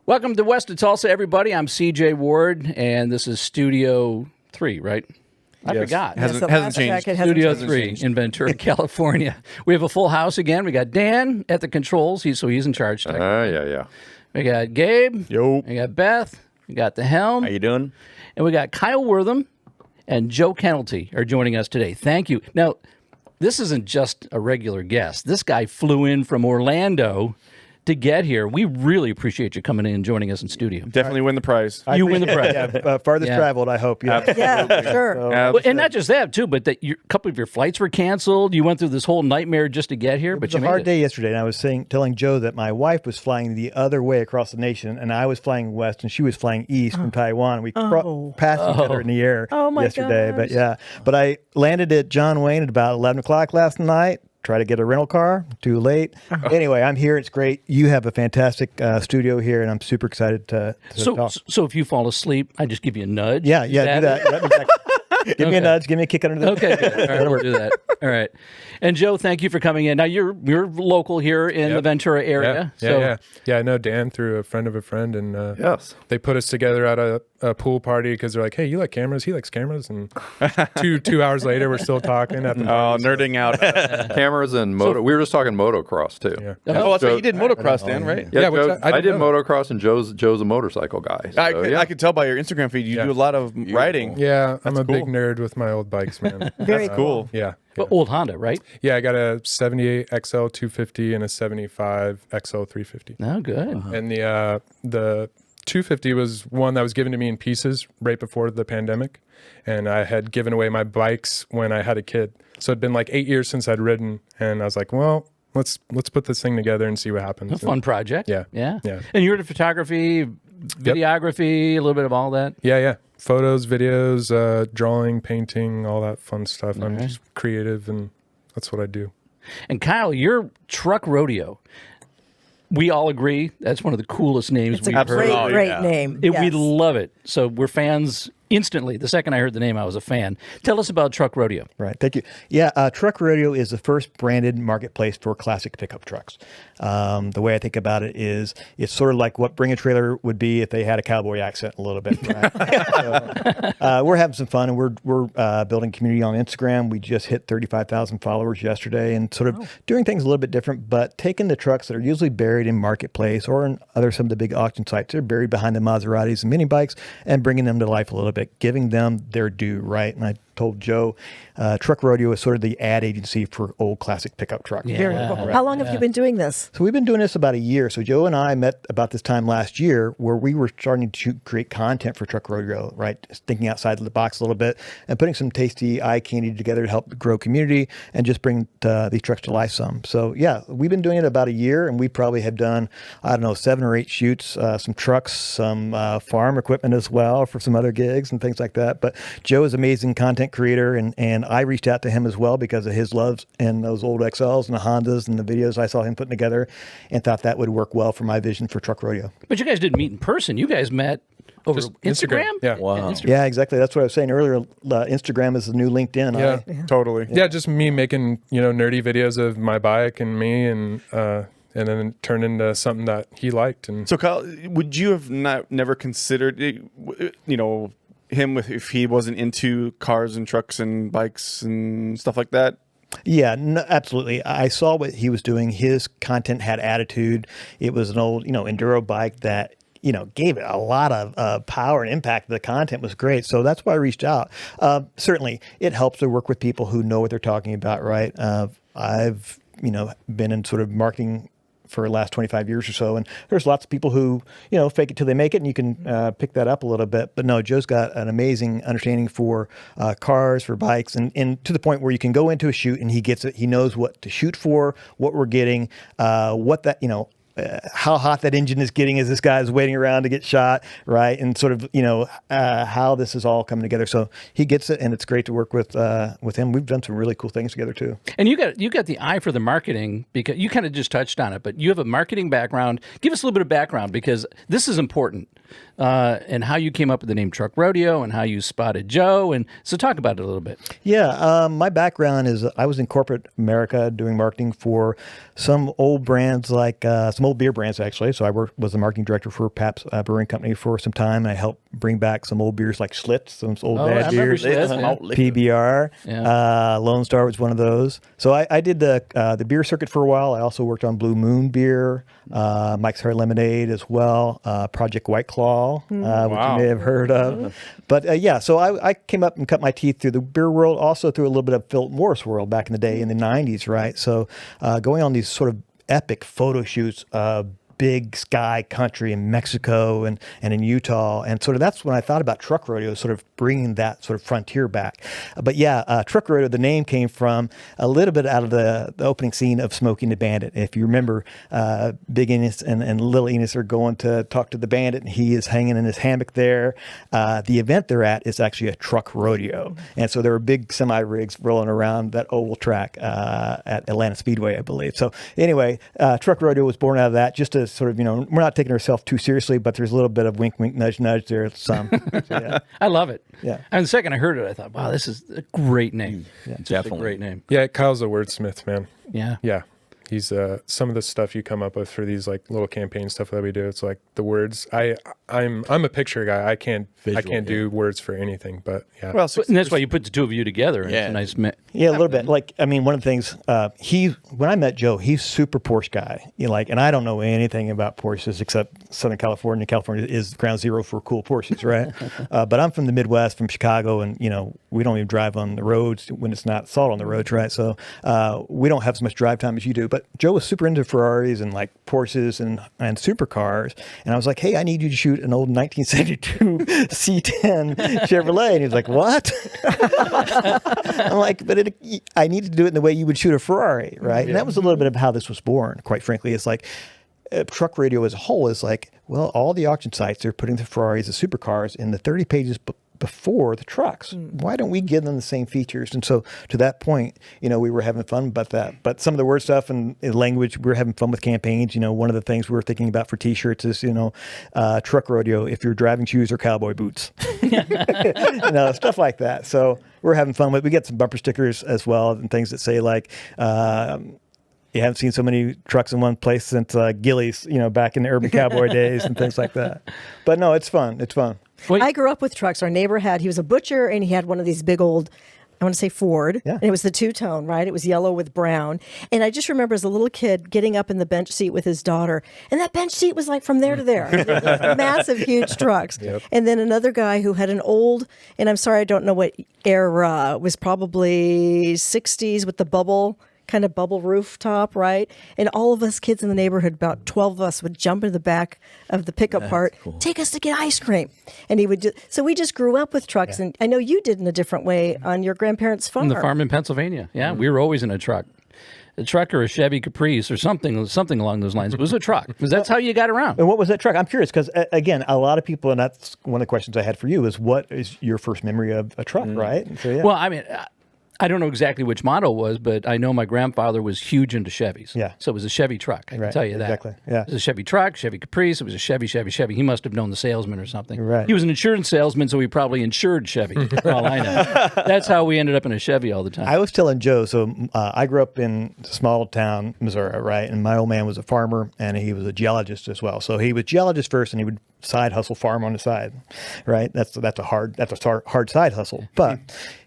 Welcome to West of Tulsa, everybody. I'm CJ Ward, and this is Studio 3, right? I forgot. Hasn't changed. Studio 3 in Ventura, California. We have a full house again. We got Dan at the controls, so he's in charge. Yeah. We got Gabe. Yo. We got Beth. We got the helm. How you doing? And we got Kyle Wortham and Joe Kennelty are joining us today. Thank you. Now, this isn't just a regular guest. This guy flew in from Orlando to get here. We really appreciate you coming in and joining us in studio. Definitely win the prize. You win the prize. Farthest traveled, I hope. Yeah, Sure. Well, and not just that, too, but that a couple of your flights were canceled. You went through this whole nightmare just to get here, but you made it. It was a hard day yesterday, and I was telling Joe that my wife was flying the other way across the nation, and I was flying west, and she was flying east from Taiwan. We passed each other in the air yesterday. Gosh. But I landed at John Wayne at about 11 o'clock last night. Try to get a rental car. Too late. Anyway, I'm here. It's great. You have a fantastic studio here, and I'm super excited to talk. So if you fall asleep, I just give you a nudge? Yeah, do that. Give me a nudge. Give me a kick under the... Okay, good. All right, we'll do that. All right. And Joe, thank you for coming in. Now, you're local here in the Ventura area. Yeah, I know Dan through a friend of a friend, and Yes. they put us together at a pool party because they're like, hey, you like cameras? He likes cameras. And two hours later, we're still talking. At the Nerding out. Cameras and moto. We were just talking motocross too. Yeah. Oh, that's right. You did motocross, Dan, right? Yeah, which Joe, I I did didn't know. motocross, and Joe's a motorcycle guy. So, I could tell by your Instagram feed you do a lot of riding. Yeah, I'm a big cool. nerd with my old bikes, man. Very Cool. Yeah. But old Honda, right? Yeah, I got a 78 XL 250 and a 75 XL 350. Oh, good. And the 250 was one that was given to me in pieces right before the pandemic, and I had given away my bikes when I had a kid. So it'd been like 8 years since I'd ridden, and I was like, well, let's put this thing together and see what happens. A fun project. Yeah. And you're into photography, videography, a little bit of all that? Yeah. Photos, videos, drawing, painting, all that fun stuff. I'm just creative, and that's what I do. And Kyle, your Truck Rodeo. We all agree that's one of the coolest names It's we've a heard. great name. We Yes. love it. So we're fans instantly. The second I heard the name, I was a fan. Tell us about Truck Rodeo. Right. Thank you. Yeah. Truck Rodeo is the first branded marketplace for classic pickup trucks. The way I think about it is it's sort of like what Bring a Trailer would be if they had a cowboy accent a little bit. Right? We're having some fun, and we're building community on Instagram. We just hit 35,000 followers yesterday, and sort of doing things a little bit different, but taking the trucks that are usually buried in marketplace or in some of the big auction sites. They're buried behind the Maseratis and mini bikes, and bringing them to life a little bit, giving them their due, right? And I told Joe, Truck Rodeo is sort of the ad agency for old classic pickup trucks. Yeah. Very cool. How long have you been doing this? So we've been doing this about a year. So Joe and I met about this time last year, where we were starting to create content for Truck Rodeo, right? Just thinking outside of the box a little bit and putting some tasty eye candy together to help grow community and just bring these trucks to life some. So yeah, we've been doing it about a year, and we probably have done, 7 or 8 shoots, some trucks, some farm equipment as well for some other gigs and things like that. But Joe is an amazing content creator, and I reached out to him as well because of his loves in those old XLs and the Hondas and the videos I saw him putting together, and thought that would work well for my vision for Truck Rodeo. But you guys didn't meet in person. You guys met over Just Instagram? Yeah. Wow. Yeah, exactly. That's what I was saying earlier. Instagram is the new LinkedIn. Yeah. Totally. Yeah, just me making, nerdy videos of my bike and me, and then it turned into something that he liked. And So, Kyle, would you have never considered, him if he wasn't into cars and trucks and bikes and stuff like that? Yeah, no, absolutely. I saw what he was doing. His content had attitude. It was an old, enduro bike that, gave it a lot of power and impact. The content was great. So that's why I reached out. Certainly, it helps to work with people who know what they're talking about, right? I've, been in sort of marketing for the last 25 years or so. And there's lots of people who, fake it till they make it, and you can pick that up a little bit. But no, Joe's got an amazing understanding for cars, for bikes, and to the point where you can go into a shoot and he gets it. He knows what to shoot for, what we're getting, what that, how hot that engine is getting as this guy is waiting around to get shot, right? And sort of, how this is all coming together. So he gets it, and it's great to work with him. We've done some really cool things together too. And you got the eye for the marketing, because you kind of just touched on it, but you have a marketing background. Give us a little bit of background, because this is important, and how you came up with the name Truck Rodeo and how you spotted Joe. And so talk about it a little bit. Yeah, my background is I was in corporate America doing marketing for some old brands like some some old beer brands, actually. So I was the marketing director for Pabst Brewing Company for some time. And I helped bring back some old beers like Schlitz, some old I bad remember beers. Schlitz, yeah. Malt liquor. PBR. Yeah. Lone Star was one of those. So I did the beer circuit for a while. I also worked on Blue Moon beer, Mike's Hard Lemonade as well, Project White Claw, which you may have heard of. But yeah, so I came up and cut my teeth through the beer world, also through a little bit of Philip Morris world back in the day in the 90s, right? So going on these sort of epic photo shoots, big sky country in Mexico and in Utah. And sort of that's when I thought about Truck Rodeo, sort of bringing that sort of frontier back. But yeah, Truck Rodeo, the name came from a little bit out of the opening scene of Smokey and the Bandit. If you remember, Big Enos and Little Enos are going to talk to the bandit, and he is hanging in his hammock there. The event they're at is actually a truck rodeo. And so there were big semi-rigs rolling around that oval track at Atlanta Speedway, I believe. So anyway, Truck Rodeo was born out of that, just to sort of, we're not taking ourselves too seriously, but there's a little bit of wink, wink, nudge, nudge there. Some. So, yeah. I love it. Yeah. And the second I heard it, I thought, wow, this is a great name. It's just a great name. Yeah, Kyle's a wordsmith, man. Yeah. Yeah. He's some of the stuff you come up with for these like little campaign stuff that we do. It's like the words. I'm a picture guy. I can't do words for anything. But yeah. Well, And that's why you put the two of you together. And it's a nice Yeah, a little bit. Like, I mean, one of the things, when I met Joe, he's super Porsche guy. And I don't know anything about Porsches except Southern California. California is ground zero for cool Porsches, right? But I'm from the Midwest, from Chicago, and, we don't even drive on the roads when it's not salt on the roads, right? So we don't have as much drive time as you do. But Joe was super into Ferraris and like Porsches and supercars. And I was like, hey, I need you to shoot an old 1972 C10 Chevrolet. And he's like, what? I'm like, but I need to do it in the way you would shoot a Ferrari, right? Yeah. And that was a little bit of how this was born, quite frankly. It's like Truck Radio as a whole is like, well, all the auction sites, they're putting the Ferraris, the supercars in the 30 pages before the trucks. Why don't we give them the same features? And so to that point, we were having fun about that. But some of the word stuff and language, we were having fun with campaigns. One of the things we were thinking about for T-shirts is, Truck Rodeo, if you're driving shoes or cowboy boots. Stuff like that. So we're having fun with it. We get some bumper stickers as well and things that say like, you haven't seen so many trucks in one place since Gillies, back in the urban cowboy days and things like that. But no, it's fun. It's fun. I grew up with trucks. Our neighbor he was a butcher, and he had one of these big old, I want to say Ford. Yeah. And it was the two-tone, right? It was yellow with brown. And I just remember as a little kid getting up in the bench seat with his daughter, and that bench seat was like from there to there. Massive, huge trucks. Yep. And then another guy who had an old, and I'm sorry, I don't know what era, was probably 60s with the bubble rooftop, right? And all of us kids in the neighborhood, about 12 of us, would jump into the back of the pickup part, take us to get ice cream. And he would so we just grew up with trucks. Yeah. And I know you did in a different way on your grandparents' farm. On the farm in Pennsylvania. Yeah, we were always in a truck. A truck or a Chevy Caprice or something along those lines. It was a truck because that's how you got around. And what was that truck? I'm curious because, again, a lot of people, and that's one of the questions I had for you, is what is your first memory of a truck, right? So, yeah. Well, I mean, I don't know exactly which model it was, but I know my grandfather was huge into Chevys. Yeah. So it was a Chevy truck. I can tell you that. Exactly. Yeah. It was a Chevy truck, Chevy Caprice. It was a Chevy. He must have known the salesman or something. Right. He was an insurance salesman, so he probably insured Chevy. For all I know. That's how we ended up in a Chevy all the time. I was telling Joe, so I grew up in small town, Missouri, right? And my old man was a farmer, and he was a geologist as well. So he was geologist first, and he would side hustle farm on the side, right? That's a hard side hustle. But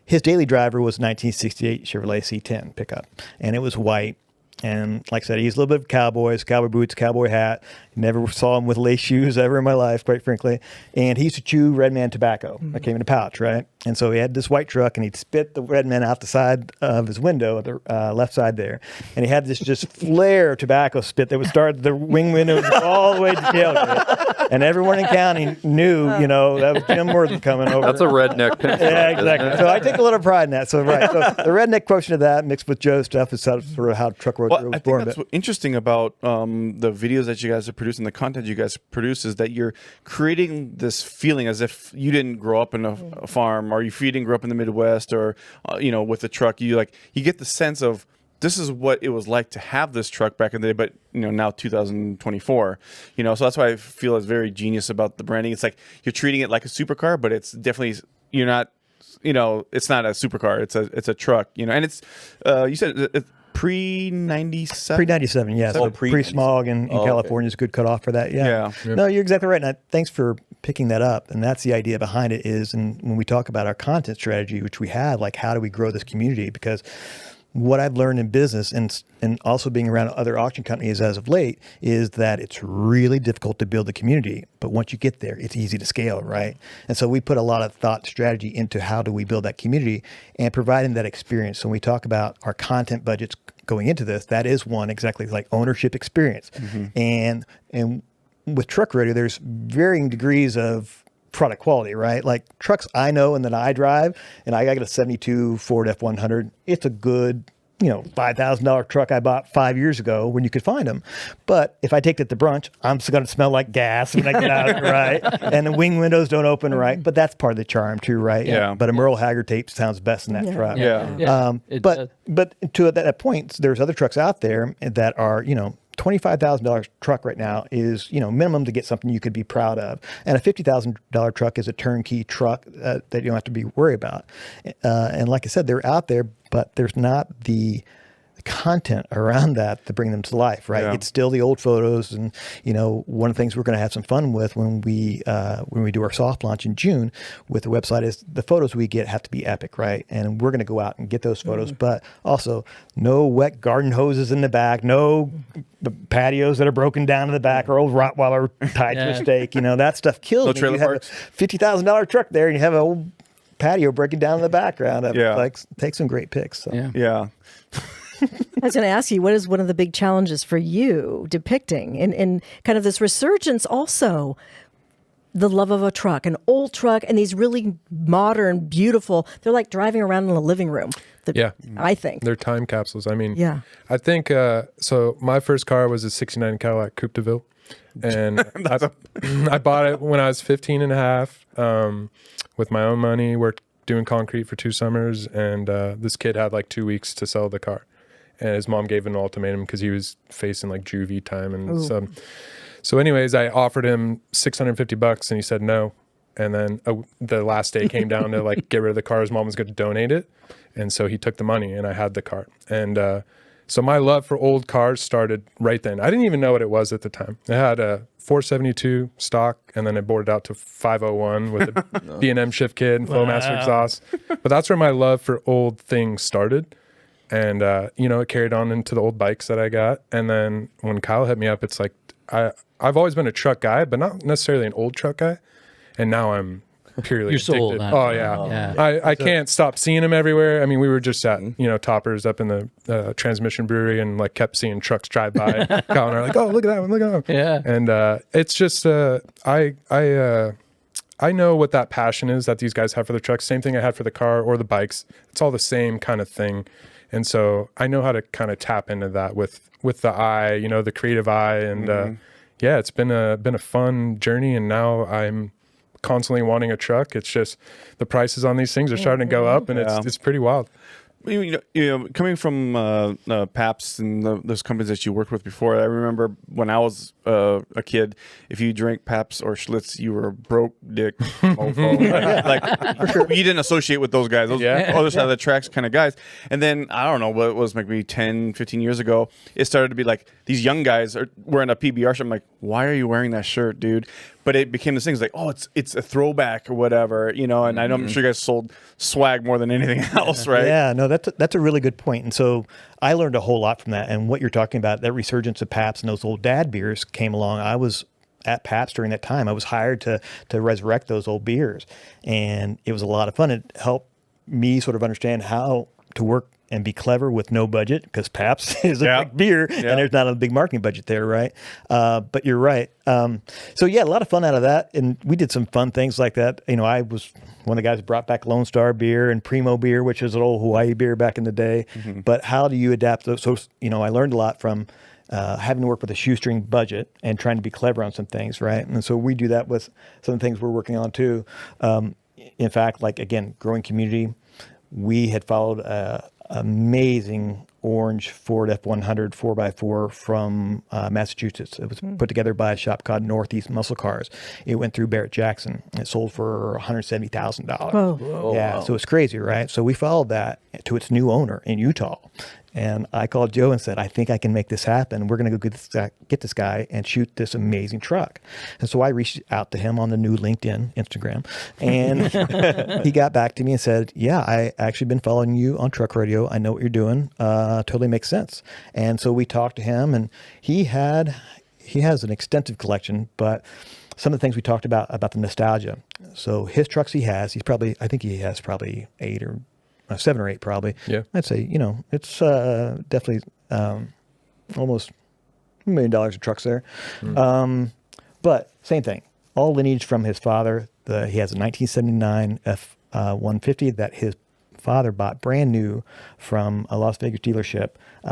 his daily driver was a 1968 Chevrolet C10 pickup, and it was white. And like I said, he's a little bit of cowboy boots, cowboy hat. Never saw him with lace shoes ever in my life, quite frankly. And he used to chew Red Man tobacco that came in a pouch, right? And so he had this white truck, and he'd spit the Red Man out the side of his window, the left side there. And he had this just flare of tobacco spit that would start the wing windows all the way to tailgate. And everyone in county knew, that was Jim Wortham coming over. That's a redneck picture. Yeah, exactly. So I take a little pride in that. So right. So the redneck quotient of that mixed with Joe's stuff is sort of how Truck Rodeo was born. I think that's what's interesting about the videos that you guys are producing, the content you guys produce, is that you're creating this feeling as if you didn't grow up in a farm, or if you didn't grow up in the Midwest, or with a truck. You get the sense of this is what it was like to have this truck back in the day, but now 2024. So that's why I feel it's very genius about the branding. It's like you're treating it like a supercar, but it's definitely it's not a supercar. It's a truck. And it's you said it's pre-97? Pre-97, yeah. So pre-smog in California is a good cutoff for that. Yeah. No, you're exactly right. And thanks for picking that up. And that's the idea behind it is, and when we talk about our content strategy, which we have, like how do we grow this community? Because what I've learned in business and also being around other auction companies as of late is that it's really difficult to build a community. But once you get there, it's easy to scale, right? And so we put a lot of thought and strategy into how do we build that community and providing that experience. So when we talk about our content budgets going into this, that is one exactly like ownership experience. And with Truck Rodeo, there's varying degrees of product quality, right? Like trucks I know and that I drive, and I got a 72 Ford F100. It's a good, $5,000 truck I bought 5 years ago when you could find them. But if I take it to brunch, I'm going to smell like gas when I get out, right? And the wing windows don't open right. But that's part of the charm too, right? Yeah. But a Merle Haggard tape sounds best in that truck. But to that point, there's other trucks out there that are, $25,000 truck right now is, minimum to get something you could be proud of. And a $50,000 truck is a turnkey truck that you don't have to be worried about. And like I said, they're out there, but there's not the content around that to bring them to life, right? Yeah. It's still the old photos, and one of the things we're going to have some fun with when we do our soft launch in June with the website is the photos we get have to be epic, right? And we're going to go out and get those photos, but also no wet garden hoses in the back, no the patios that are broken down in the back or old Rottweiler tied to a stake. That stuff kills me. trailer You have parks. a $50,000 truck there, and you have an old patio breaking down in the background. Take some great pics. So. Yeah. I was going to ask you, what is one of the big challenges for you depicting in kind of this resurgence also? The love of a truck, an old truck, and these really modern, beautiful, they're like driving around in a living room. I think. They're time capsules. I mean, yeah. I think, so my first car was a 69 Cadillac Coupe de Ville. And I bought it when I was 15 and a half with my own money, worked doing concrete for 2 summers. And this kid had like 2 weeks to sell the car. And his mom gave him an ultimatum because he was facing like juvie time and stuff. So anyways, I offered him $650 and he said no. And then the last day came down to like get rid of the car. His mom was going to donate it. And so he took the money and I had the car. And so my love for old cars started right then. I didn't even know what it was at the time. I had a 472 stock and then I boarded out to 501 with a B&M shift kit and Flowmaster exhaust. But that's where my love for old things started. And, it carried on into the old bikes that I got. And then when Kyle hit me up, it's like, I've always been a truck guy, but not necessarily an old truck guy. And now I'm purely You're sold. addicted. Oh, yeah. I can't stop seeing them everywhere. I mean, we were just at, Toppers up in the transmission brewery and like kept seeing trucks drive by. Kyle and I are like, oh, look at that one, look at that one. Yeah. And it's just, I know what that passion is that these guys have for the trucks. Same thing I had for the car or the bikes. It's all the same kind of thing. And so I know how to kind of tap into that with the eye, the creative eye. And it's been a fun journey. And now I'm constantly wanting a truck. It's just the prices on these things are starting to go up, and it's pretty wild. Coming from Pabst and those companies that you worked with before, I remember when I was a kid, if you drank Pabst or Schlitz, you were a broke dick mofo. Like, you didn't associate with those guys, those other side of the tracks kind of guys. And then, I don't know, what it was maybe 10, 15 years ago, it started to be like, these young guys are wearing a PBR shirt. I'm like, why are you wearing that shirt, dude? But it became this thing. It's like, oh, it's a throwback or whatever, and I know I'm sure you guys sold swag more than anything else, right? Yeah, no, that's a really good point. And so I learned a whole lot from that. And what you're talking about, that resurgence of Pabst and those old dad beers came along. I was at Pabst during that time. I was hired to resurrect those old beers. And it was a lot of fun. It helped me sort of understand how to work and be clever with no budget, because Pabst is a big beer and there's not a big marketing budget there, right? But you're right. So a lot of fun out of that. And we did some fun things like that. I was one of the guys that brought back Lone Star beer and Primo beer, which is an old Hawaii beer back in the day. But how do you adapt those? So, I learned a lot from having to work with a shoestring budget and trying to be clever on some things, right? And so we do that with some of the things we're working on too. In fact, like, again, growing community, we had followed amazing orange Ford F100 4x4 from Massachusetts. It was put together by a shop called Northeast Muscle Cars. It went through Barrett Jackson. It sold for $170,000. Whoa. So it's crazy, right? So we followed that to its new owner in Utah. And I called Joe and said, I think I can make this happen. We're going to go get this guy and shoot this amazing truck. And so I reached out to him on the new LinkedIn, Instagram, and he got back to me and said, yeah, I actually been following you on Truck Rodeo. I know what you're doing. Totally makes sense. And so we talked to him, and he has an extensive collection, but some of the things we talked about the nostalgia. So his trucks I think he has probably 8 or 7 or 8 probably. Yeah. I'd say, it's definitely almost $1 million of trucks there. But same thing, all lineage from his father. He has a 1979 F-150 that his father bought brand new from a Las Vegas dealership.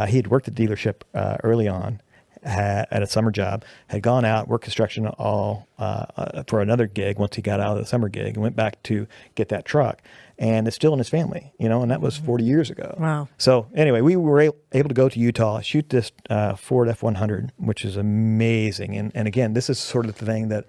He had worked at the dealership early on, at a summer job, had gone out, worked construction all for another gig once he got out of the summer gig, and went back to get that truck. And it's still in his family, and that was 40 years ago. Wow. So anyway, we were able to go to Utah, shoot this Ford F-100, which is amazing. And again, this is sort of the thing that,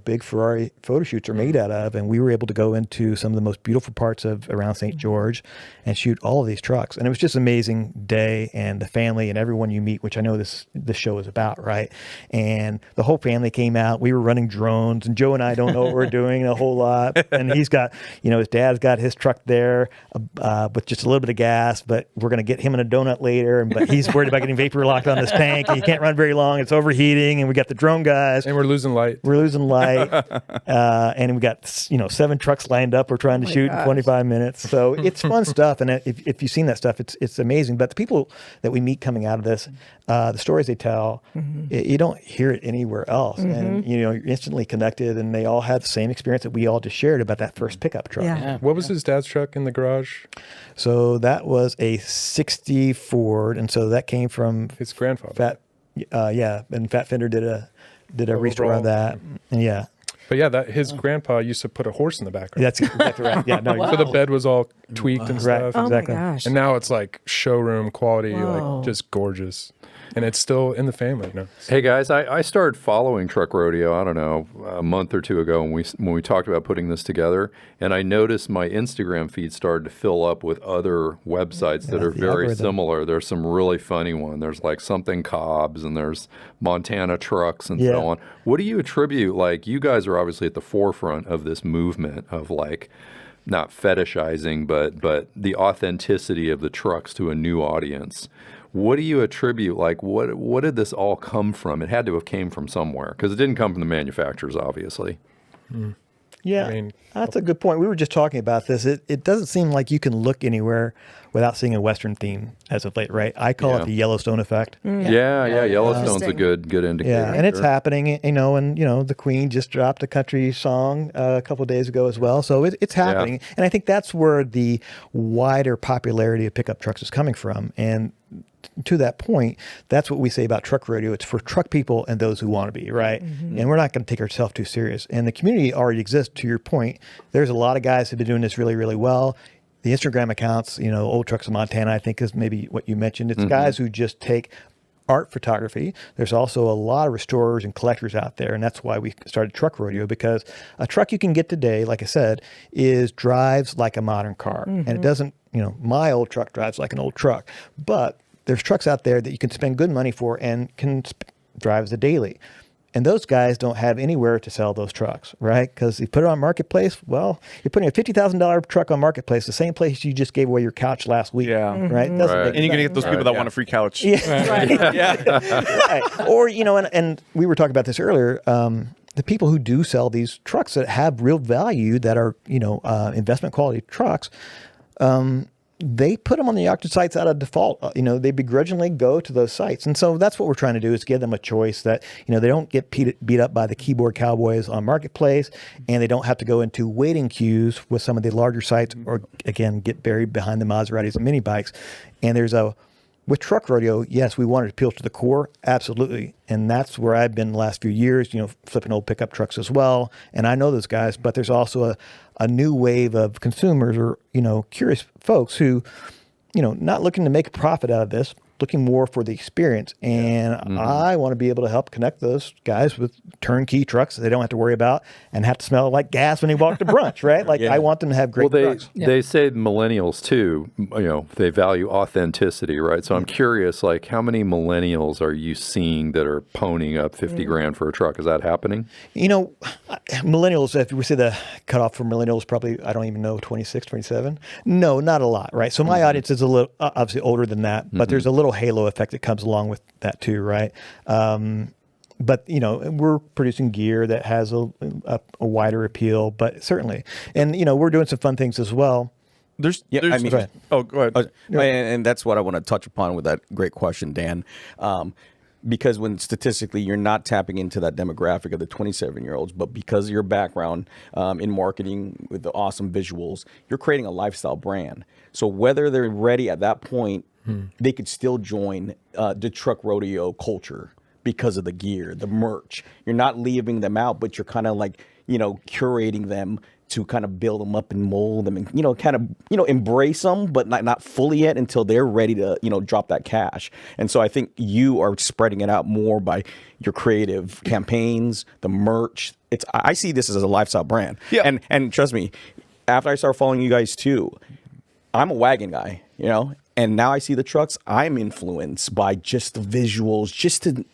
big Ferrari photo shoots are made out of. And we were able to go into some of the most beautiful parts of around St. George and shoot all of these trucks. And it was just an amazing day, and the family and everyone you meet, which I know this show is about, right? And the whole family came out. We were running drones, and Joe and I don't know what we're doing a whole lot. And he's got, his dad's got his truck there with just a little bit of gas, but we're going to get him in a donut later. But he's worried about getting vapor locked on this tank. And he can't run very long. It's overheating. And we got the drone guys. And we're losing light. And we got 7 trucks lined up. We're trying to shoot in 25 minutes. So it's fun stuff. And if you've seen that stuff, it's amazing. But the people that we meet coming out of this, the stories they tell, you don't hear it anywhere else. And you're instantly connected. And they all had the same experience that we all just shared about that first pickup truck. Yeah. What was his dad's truck in the garage? So that was a 60 Ford, and so that came from His grandfather. and Fat Fender did a restore of that. And yeah. But yeah, his grandpa used to put a horse in the back. Right? That's exactly right. Yeah, no, So the bed was all tweaked and stuff. Oh exactly. my gosh. And now it's like showroom quality, Whoa. like just gorgeous. And it's still in the family, Hey guys, I started following Truck Rodeo, I don't know, a month or two ago when we talked about putting this together, and I noticed my Instagram feed started to fill up with other websites that are very algorithm. similar. There's some really funny ones. There's like something Cobbs, and there's Montana Trucks and so on. What do you attribute, like, you guys are obviously at the forefront of this movement of like, not fetishizing, but the authenticity of the trucks to a new audience. What do you attribute, like, what did this all come from? It had to have came from somewhere, because it didn't come from the manufacturers, obviously. Yeah, I mean, that's a good point. We were just talking about this. It doesn't seem like you can look anywhere without seeing a Western theme as of late, right? I call it the Yellowstone effect. Yeah, Yellowstone's a good indicator. Yeah, and it's happening, and the Queen just dropped a country song a couple of days ago as well. So it's happening, and I think that's where the wider popularity of pickup trucks is coming from. And to that point, that's what we say about Truck Rodeo. It's for truck people and those who want to be, right? And we're not going to take ourselves too serious. And the community already exists, to your point. There's a lot of guys who've been doing this really, really well. The Instagram accounts, Old Trucks of Montana, I think is maybe what you mentioned. It's guys who just take art photography. There's also a lot of restorers and collectors out there, and that's why we started Truck Rodeo, because a truck you can get today, like I said, drives like a modern car. And it doesn't, my old truck drives like an old truck, but there's trucks out there that you can spend good money for and can drive as a daily. And those guys don't have anywhere to sell those trucks, right? Because you put it on Marketplace, well, you're putting a $50,000 truck on Marketplace, the same place you just gave away your couch last week. Yeah. Right? It doesn't make And you're going to get those people that Yeah. want a free couch. right. Or, and we were talking about this earlier, the people who do sell these trucks that have real value, that are, investment quality trucks, they put them on the auction sites out of default. They begrudgingly go to those sites. And so that's what we're trying to do, is give them a choice that, they don't get beat up by the keyboard cowboys on Marketplace, and they don't have to go into waiting queues with some of the larger sites, or, again, get buried behind the Maseratis and mini bikes. And with Truck Rodeo, yes, we wanted to appeal to the core, absolutely. And that's where I've been the last few years, flipping old pickup trucks as well. And I know those guys, but there's also a new wave of consumers, or, curious folks who, not looking to make a profit out of this, looking more for the experience. And I want to be able to help connect those guys with turnkey trucks that they don't have to worry about and have to smell like gas when they walk to brunch, right? Like I want them to have great trucks. They say millennials too, they value authenticity, right? So I'm curious, like how many millennials are you seeing that are ponying up 50 grand for a truck? Is that happening? Millennials, if we say the cutoff for millennials, probably, I don't even know, 26, 27. No, not a lot, right? So my audience is a little, obviously older than that, but there's a little halo effect that comes along with that too, right? But we're producing gear that has a wider appeal, but certainly, and we're doing some fun things as well. Go ahead. And that's what I want to touch upon with that great question, Dan. Because when statistically you're not tapping into that demographic of the 27-year-olds, but because of your background in marketing with the awesome visuals, you're creating a lifestyle brand. So whether they're ready at that point, they could still join the Truck Rodeo culture because of the gear, the merch. You're not leaving them out, but you're kind of like, curating them to kind of build them up and mold them and, embrace them, but not fully yet until they're ready to, drop that cash. And so I think you are spreading it out more by your creative campaigns, the merch. I see this as a lifestyle brand. Yeah. And trust me, after I start following you guys too, I'm a wagon guy, and now I see the trucks. I'm influenced by just the visuals,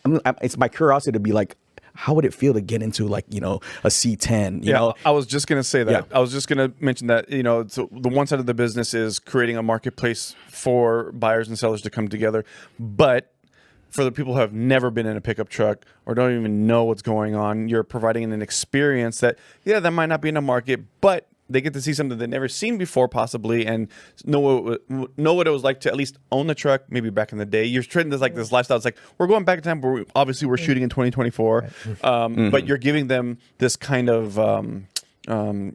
it's my curiosity to be like, how would it feel to get into like, a C10, you know? I was just going to say that. Yeah. I was just going to mention that, so the one side of the business is creating a marketplace for buyers and sellers to come together. But for the people who have never been in a pickup truck or don't even know what's going on, you're providing an experience that might not be in a market, but they get to see something they've never seen before, possibly, and know what it was like to at least own the truck. Maybe back in the day, you're treating this like this lifestyle. It's like we're going back in time, but we're shooting in 2024, but you're giving them this kind of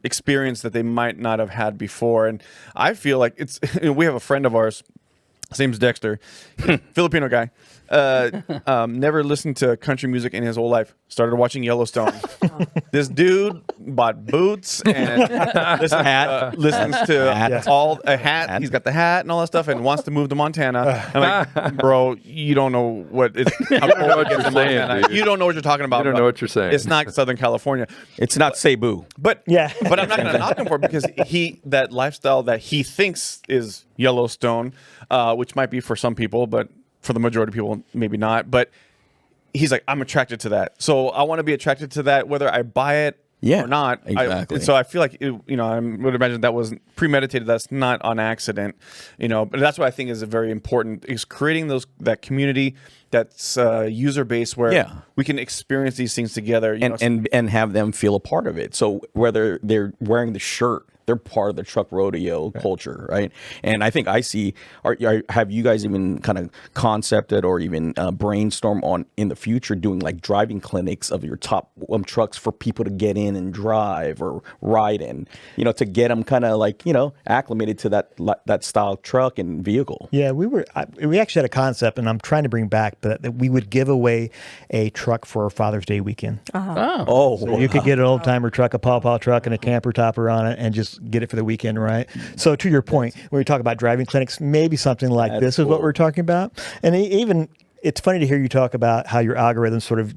experience that they might not have had before. And I feel like it's. We have a friend of ours. His name's Dexter, Filipino guy. Never listened to country music in his whole life. Started watching Yellowstone. This dude bought boots and listens to a hat. He's got the hat and all that stuff, and wants to move to Montana. I'm like, bro, you don't know what it's. You don't know what you're saying. You don't know what you're talking about. You don't know what you're saying. It's not Southern California. It's not Cebu. But but I'm not going to knock him for it because that lifestyle that he thinks is Yellowstone, which might be for some people, but for the majority of people, maybe not. But he's like, I'm attracted to that. So I want to be attracted to that, whether I buy it or not. Exactly. So I feel like, I would imagine that was premeditated. That's not on accident, But that's what I think is very important, is creating that community, that's user base where we can experience these things together. And have them feel a part of it. So whether they're wearing the shirt, they're part of the Truck Rodeo culture, right? And I think have you guys even kind of concepted or even brainstorm on in the future doing like driving clinics of your top trucks for people to get in and drive or ride in, to get them kind of like, acclimated to that style truck and vehicle? Yeah, we actually had a concept, and I'm trying to bring back, but that we would give away a truck for Father's Day weekend. So you could get an old timer truck, a pawpaw truck, and a camper topper on it, and just get it for the weekend, right? So to your point, when we talk about driving clinics, maybe something like this is what we're talking about. And even it's funny to hear you talk about how your algorithms sort of,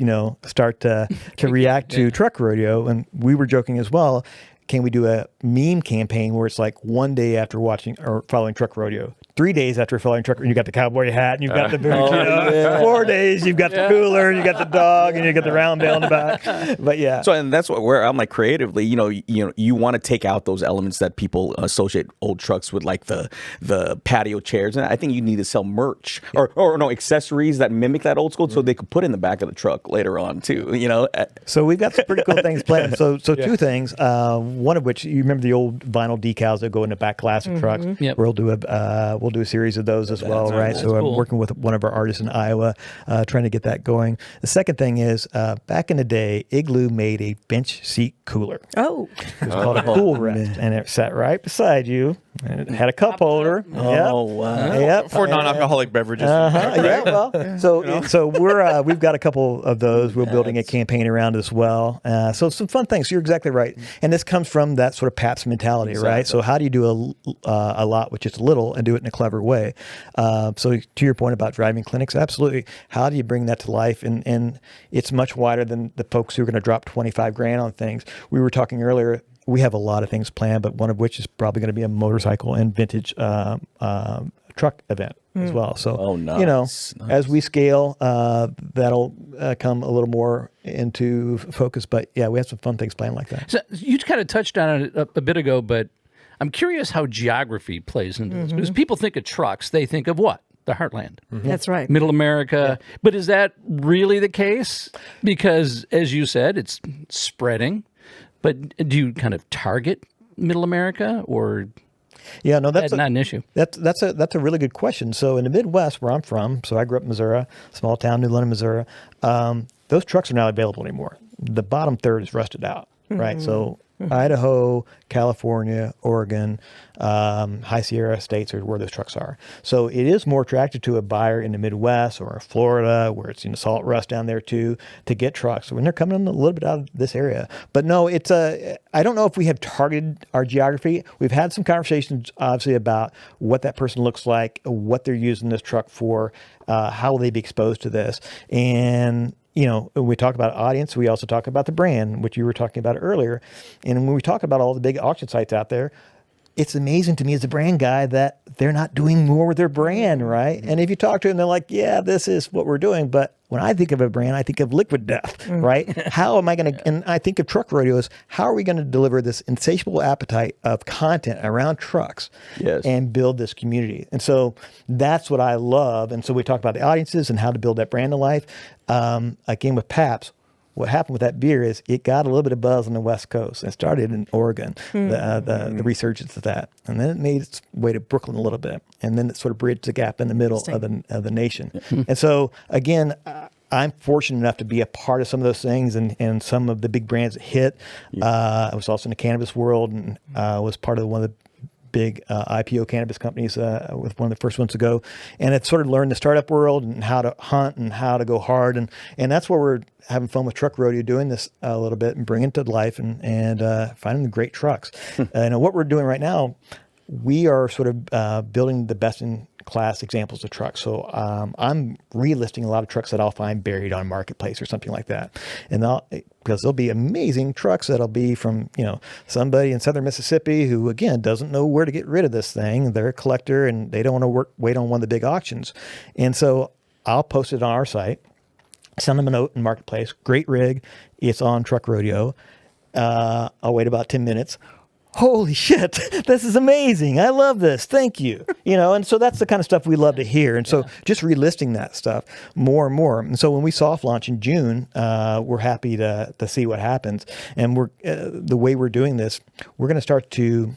start to react to Truck Rodeo. And we were joking as well. Can we do a meme campaign where it's like one day after watching or following Truck Rodeo, 3 days after following Truck Rodeo, you got the cowboy hat and you've got the boots. 4 days, you've got the cooler and you got the dog and you got the round bale in the back. But yeah. So, and that's where I'm like creatively, you want to take out those elements that people associate old trucks with, like the patio chairs. And I think you need to sell merch or no accessories that mimic that old school so they could put in the back of the truck later on too, So we've got some pretty cool things planned. So two things. One of which, you remember the old vinyl decals that go in the back glass of trucks? Yep. We'll do a series of those as well, right? So I'm working with one of our artists in Iowa, trying to get that going. The second thing is, back in the day, Igloo made a bench seat cooler. Oh. It was called a Cool Rest, and it sat right beside you. And it had a cup holder. Oh, wow. Yep. For non-alcoholic beverages. Yeah, well, so we've got a couple of those. We're building a campaign around as well. So some fun things. You're exactly right, and this comes from that sort of Pabst mentality, right? So how do you do a lot with just a little and do it in a clever way? So to your point about driving clinics, absolutely. How do you bring that to life? And it's much wider than the folks who are going to drop $25,000 on things. We were talking earlier. We have a lot of things planned, but one of which is probably going to be a motorcycle and vintage truck event as well. So, nice. As we scale, that'll come a little more into focus. But yeah, we have some fun things planned like that. So you kind of touched on it a bit ago, but I'm curious how geography plays into this. Because people think of trucks, they think of what? The heartland. That's right. Middle America. Yeah. But is that really the case? Because, as you said, it's spreading. But do you kind of target Middle America, or yeah, no, that's not an issue? That's a really good question. So in the Midwest, where I'm from, so I grew up in Missouri, small town, New London, Missouri. Those trucks are not available anymore. The bottom third is rusted out, right? So Idaho, California, Oregon, High Sierra states are where those trucks are. So it is more attractive to a buyer in the Midwest or Florida, where it's salt rust down there too, to get trucks when they're coming in a little bit out of this area. But no, it's I don't know if we have targeted our geography. We've had some conversations, obviously, about what that person looks like, what they're using this truck for, how will they be exposed to this, and when we talk about audience, we also talk about the brand, which you were talking about earlier. And when we talk about all the big auction sites out there, it's amazing to me as a brand guy that they're not doing more with their brand, right? And if you talk to them, they're like, yeah, this is what we're doing. But when I think of a brand, I think of liquid death, right? How am I going to, and I think of Truck Rodeo as, how are we going to deliver this insatiable appetite of content around trucks and build this community? And so that's what I love. And so we talk about the audiences and how to build that brand to life. Again, with Pabst, what happened with that beer is it got a little bit of buzz on the West Coast. It started in Oregon, the resurgence of that. And then it made its way to Brooklyn a little bit. And then it sort of bridged the gap in the middle of the nation. And so, again, I'm fortunate enough to be a part of some of those things and some of the big brands that hit. I was also in the cannabis world and was part of one of the big IPO cannabis companies with one of the first ones to go. And it sort of learned the startup world and how to hunt and how to go hard. And that's where we're having fun with Truck Rodeo, doing this a little bit and bringing it to life and finding the great trucks. And what we're doing right now, we are sort of building the best-in-class examples of trucks. So I'm relisting a lot of trucks that I'll find buried on Marketplace or something like that. And because there'll be amazing trucks that'll be from, somebody in southern Mississippi who, again, doesn't know where to get rid of this thing. They're a collector and they don't want to wait on one of the big auctions. And so I'll post it on our site, send them a note in Marketplace. Great rig. It's on Truck Rodeo. I'll wait about 10 minutes. Holy shit, this is amazing. I love this. Thank you. And so that's the kind of stuff we love to hear. And so just relisting that stuff more and more. And so when we soft launch in June, we're happy to see what happens. And the way we're doing this, we're going to start to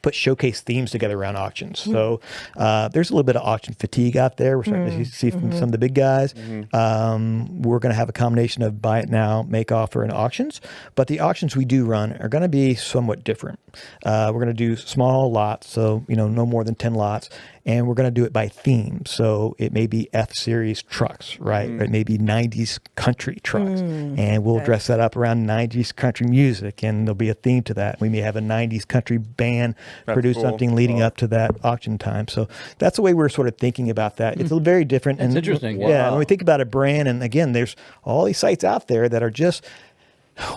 put showcase themes together around auctions. So there's a little bit of auction fatigue out there. We're starting to see from some of the big guys. We're going to have a combination of buy it now, make offer, and auctions. But the auctions we do run are going to be somewhat different. We're going to do small lots, so no more than 10 lots. And we're going to do it by theme. So it may be F-Series trucks, right? Or it may be 90s country trucks. And we'll dress that up around 90s country music. And there'll be a theme to that. We may have a 90s country band produce something leading up to that auction time. So that's the way we're sort of thinking about that. It's very different. That's interesting. Yeah, when we think about a brand, and again, there's all these sites out there that are just,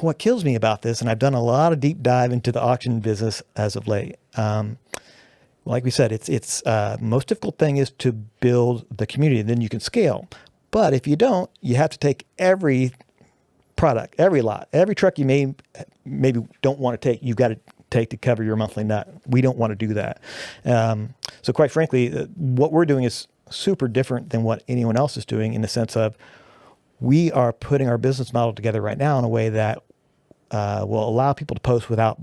what kills me about this, and I've done a lot of deep dive into the auction business as of late. Like we said, it's most difficult thing is to build the community, then you can scale. But if you don't, you have to take every product, every lot, every truck you maybe don't want to take, you've got to take to cover your monthly nut. We don't want to do that. So quite frankly, what we're doing is super different than what anyone else is doing, in the sense of we are putting our business model together right now in a way that will allow people to post without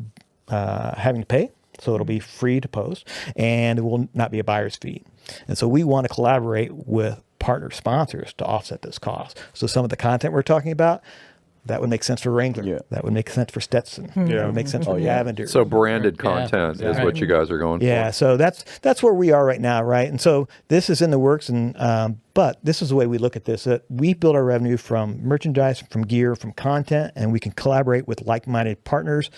having to pay. So it'll be free to post, and it will not be a buyer's fee. And so we want to collaborate with partner sponsors to offset this cost. So some of the content we're talking about, That would make sense for Wrangler. Yeah. That would make sense for Stetson. That would make sense for Lavender. So branded content Yeah. is what you guys are going for. Yeah, so that's where we are right now, right? And so this is in the works, and but this is the way we look at this: that we build our revenue from merchandise, from gear, from content, and we can collaborate with like-minded partners,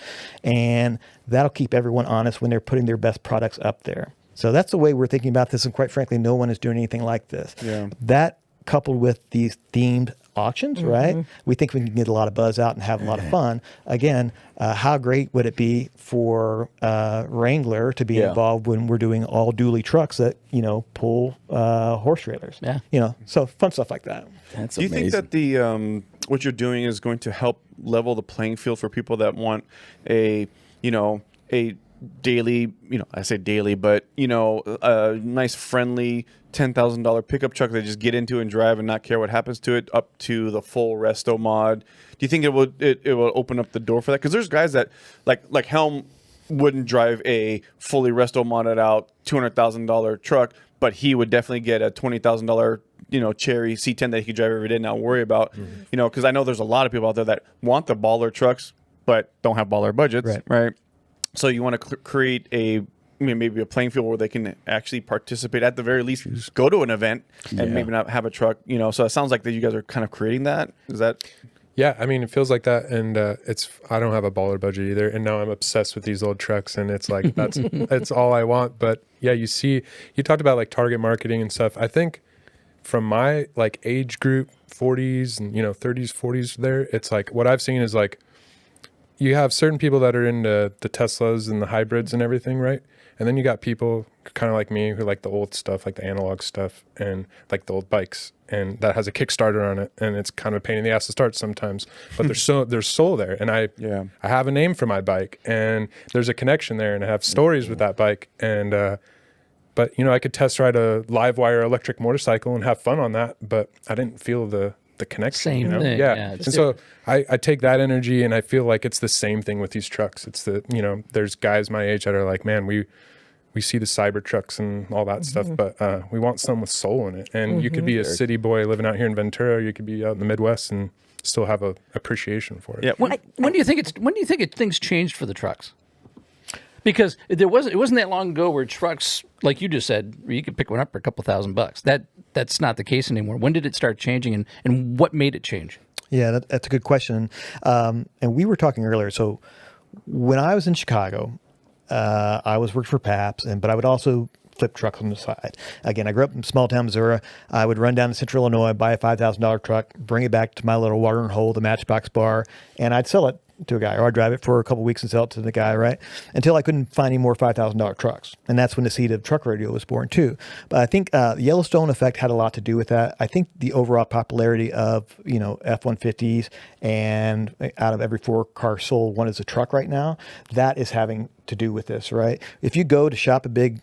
and that'll keep everyone honest when they're putting their best products up there. So that's the way we're thinking about this, and quite frankly, no one is doing anything like this. Yeah. That coupled with these themed auctions, right? We think we can get a lot of buzz out and have a lot of fun. Again, how great would it be for Wrangler to be involved when we're doing all dually trucks that, pull horse trailers? Yeah. So fun stuff like that. That's Do you amazing. think that the what you're doing is going to help level the playing field for people that want a daily, I say daily, but a nice friendly $10,000 pickup truck they just get into and drive and not care what happens to it, up to the full resto mod? Do you think it will open up the door for that? Because there's guys that like Helm wouldn't drive a fully resto modded out $200,000 truck, but he would definitely get a $20,000 Cherry C10 that he could drive every day and not worry about. Because I know there's a lot of people out there that want the baller trucks but don't have baller budgets, right? So you want to create maybe a playing field where they can actually participate, at the very least, go to an event and maybe not have a truck. So it sounds like that you guys are kind of creating that. Is that? Yeah, I mean, it feels like that, and I don't have a baller budget either, and now I'm obsessed with these old trucks, and it's like that's all I want. But yeah, you talked about like target marketing and stuff. I think from my like age group, 40s and 30s, 40s, there, it's like what I've seen is like you have certain people that are into the Teslas and the hybrids and everything, right? And then you got people kind of like me who like the old stuff, like the analog stuff and like the old bikes, and that has a Kickstarter on it, and it's kind of a pain in the ass to start sometimes. But there's soul there, and I have a name for my bike, and there's a connection there, and I have stories with that bike, and but I could test ride a live wire electric motorcycle and have fun on that, but I didn't feel the connection. Same thing. Yeah. Yeah, And so I take that energy, and I feel like it's the same thing with these trucks. It's there's guys my age that are like, man, we see the cyber trucks and all that stuff, but we want some with soul in it. And you could be a city boy living out here in Ventura, or you could be out in the Midwest and still have a appreciation for it. Yeah. When do you think things changed for the trucks? Because it wasn't that long ago where trucks, like you just said, you could pick one up for a couple $1,000. That's not the case anymore. When did it start changing, and what made it change? Yeah, that's a good question. And we were talking earlier. So when I was in Chicago, I was working for PAPS, but I would also flip trucks on the side. Again, I grew up in small town Missouri. I would run down to Central Illinois, buy a $5,000 truck, bring it back to my little watering hole, the Matchbox bar, and I'd sell it to a guy, or I'd drive it for a couple of weeks and sell it to the guy, right? Until I couldn't find any more $5,000 trucks. And that's when the seed of Truck Rodeo was born too. But I think the Yellowstone effect had a lot to do with that. I think the overall popularity of, F-150s, and out of every 4 cars sold, one is a truck right now. That is having to do with this, right? If you go to shop a big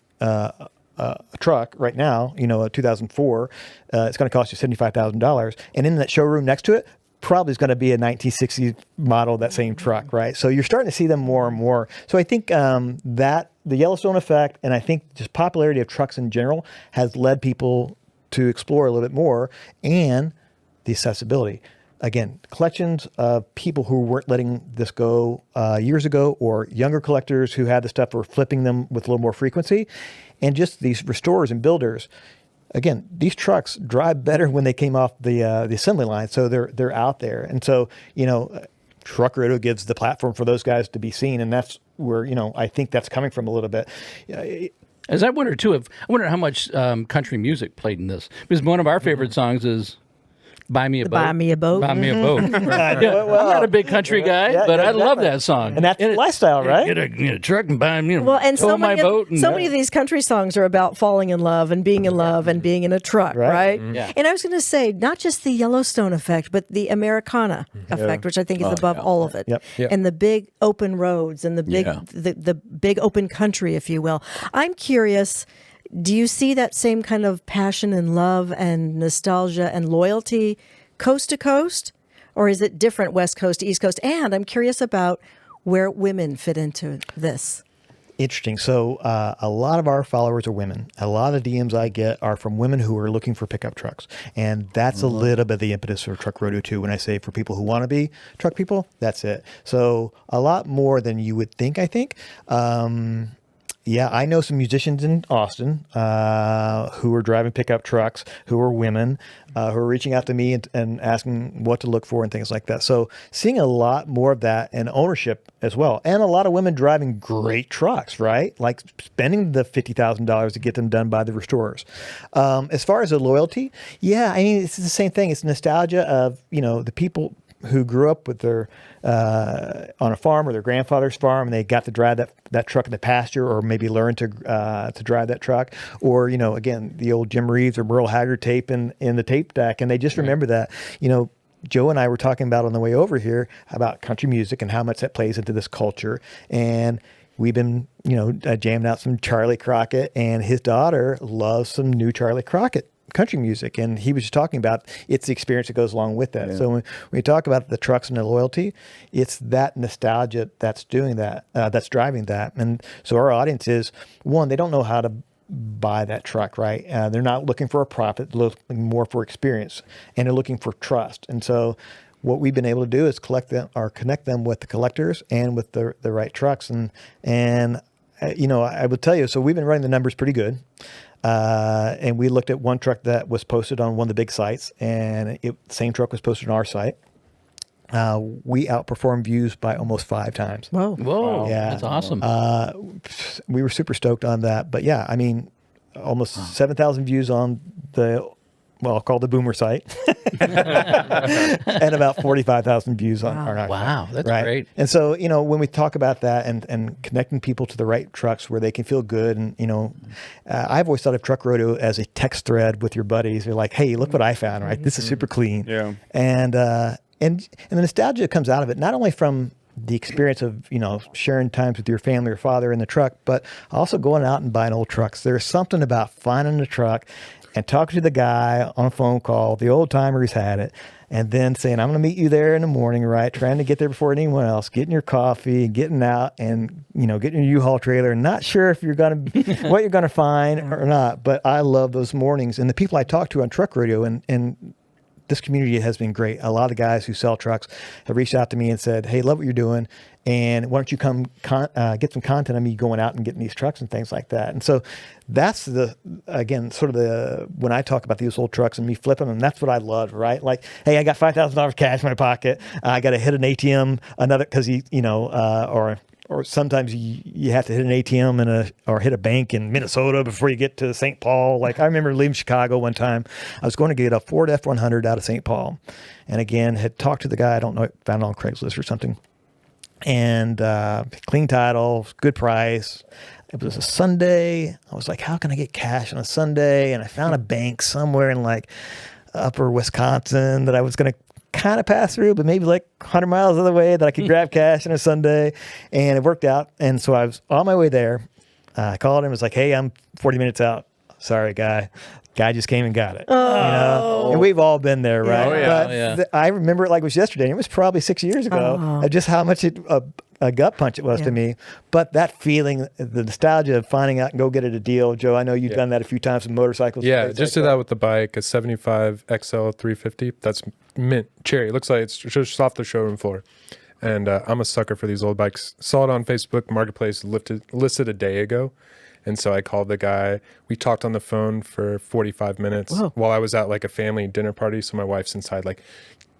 truck right now, a 2004, it's going to cost you $75,000. And in that showroom next to it, probably is going to be a 1960s model, that same truck, right? So you're starting to see them more and more. So I think that the Yellowstone effect, and I think just popularity of trucks in general, has led people to explore a little bit more, and the accessibility. Again, collections of people who weren't letting this go years ago, or younger collectors who had the stuff were flipping them with a little more frequency, and just these restorers and builders. Again, these trucks drive better when they came off the assembly line, so they're out there. And so, Truck Rodeo gives the platform for those guys to be seen, and that's where, I think that's coming from a little bit. As I wonder too, I wonder how much country music played in this, because one of our favorite songs is "Buy Me a Boat." Buy Me a Boat. Buy me a boat. Yeah, I'm not a big country guy, but I love that song. And that's lifestyle, right? Get a truck and buy me. Well, and tow my boat. so many of these country songs are about falling in love and being in love and being in a truck, right? Yeah. And I was going to say, not just the Yellowstone effect, but the Americana effect, which I think is above all of it. Yep. Yeah. And the big open roads and the big the big open country, if you will. I'm curious, do you see that same kind of passion and love and nostalgia and loyalty coast to coast, or is it different West Coast to East Coast? And I'm curious about where women fit into this. Interesting. So a lot of our followers are women. A lot of DMs I get are from women who are looking for pickup trucks. And that's a little bit of the impetus for Truck Rodeo too. When I say for people who want to be truck people, that's it. So a lot more than you would think, I think. Yeah, I know some musicians in Austin who are driving pickup trucks, who are women, who are reaching out to me and asking what to look for and things like that. So seeing a lot more of that and ownership as well. And a lot of women driving great trucks, right? Like spending the $50,000 to get them done by the restorers. As far as the loyalty, yeah, I mean, it's the same thing. It's nostalgia of, the people who grew up with their on a farm or their grandfather's farm, and they got to drive that truck in the pasture, or maybe learn to drive that truck, or again, the old Jim Reeves or Merle Haggard tape in the tape deck, and they just remember that. Joe and I were talking about on the way over here about country music and how much that plays into this culture, and we've been jamming out some Charlie Crockett, and his daughter loves some new Charlie Crockett country music, and he was just talking about it's the experience that goes along with that. So when we talk about the trucks and the loyalty, it's that nostalgia that's doing that, that's driving that. And so our audience is, one, they don't know how to buy that truck, right? They're not looking for a profit, looking more for experience, and they're looking for trust. And so what we've been able to do is connect them with the collectors and with the right trucks. And I would tell you, so we've been running the numbers pretty good. And we looked at one truck that was posted on one of the big sites, and the same truck was posted on our site. We outperformed views by almost 5 times. Whoa. Yeah. That's awesome. We were super stoked on that. But yeah, I mean, almost 7,000 views on I'll call the Boomer site, and about 45,000 views on our Wow, that's right? great. And so, when we talk about that and connecting people to the right trucks where they can feel good, and I've always thought of Truck Rodeo as a text thread with your buddies. You're like, hey, look what I found, right? This is super clean. Yeah. And the nostalgia comes out of it, not only from the experience of, sharing times with your family or father in the truck, but also going out and buying old trucks. There's something about finding a truck and talking to the guy on a phone call, the old timer who's had it, and then saying, I'm going to meet you there in the morning, right? Trying to get there before anyone else, getting your coffee, getting out, and, getting your U-Haul trailer, and not sure if you're going to, what you're going to find or not. But I love those mornings. And the people I talk to on Truck Rodeo, and this community has been great. A lot of guys who sell trucks have reached out to me and said, hey, love what you're doing, and why don't you come get some content on me going out and getting these trucks and things like that. And so that's when I talk about these old trucks and me flipping them, that's what I love, right? Like, hey, I got $5,000 cash in my pocket. I got to hit an ATM, because or sometimes you have to hit an ATM or hit a bank in Minnesota before you get to St. Paul. Like, I remember leaving Chicago one time. I was going to get a Ford F-100 out of St. Paul. And again, had talked to the guy, I don't know, found it on Craigslist or something. And clean title, good price. It was a Sunday. I was like, how can I get cash on a Sunday? And I found a bank somewhere in like upper Wisconsin that I was going to kind of pass through, but maybe like 100 miles of the way that I could grab cash on a Sunday. And it worked out. And so I was on my way there. I called him. Was like, hey, I'm 40 minutes out. Sorry, guy just came and got it. And we've all been there, right? Oh, yeah. But I remember it like it was yesterday. It was probably 6 years ago. Of just how much a gut punch it was to me. But that feeling, the nostalgia of finding out and go get it a deal. Joe, I know you've done that a few times with motorcycles. Yeah, just did that with the bike, a 75 XL 350. That's mint cherry. It looks like it's just off the showroom floor. And I'm a sucker for these old bikes. Saw it on Facebook Marketplace, listed a day ago. And so I called the guy. We talked on the phone for 45 minutes while I was at like a family dinner party. So my wife's inside like,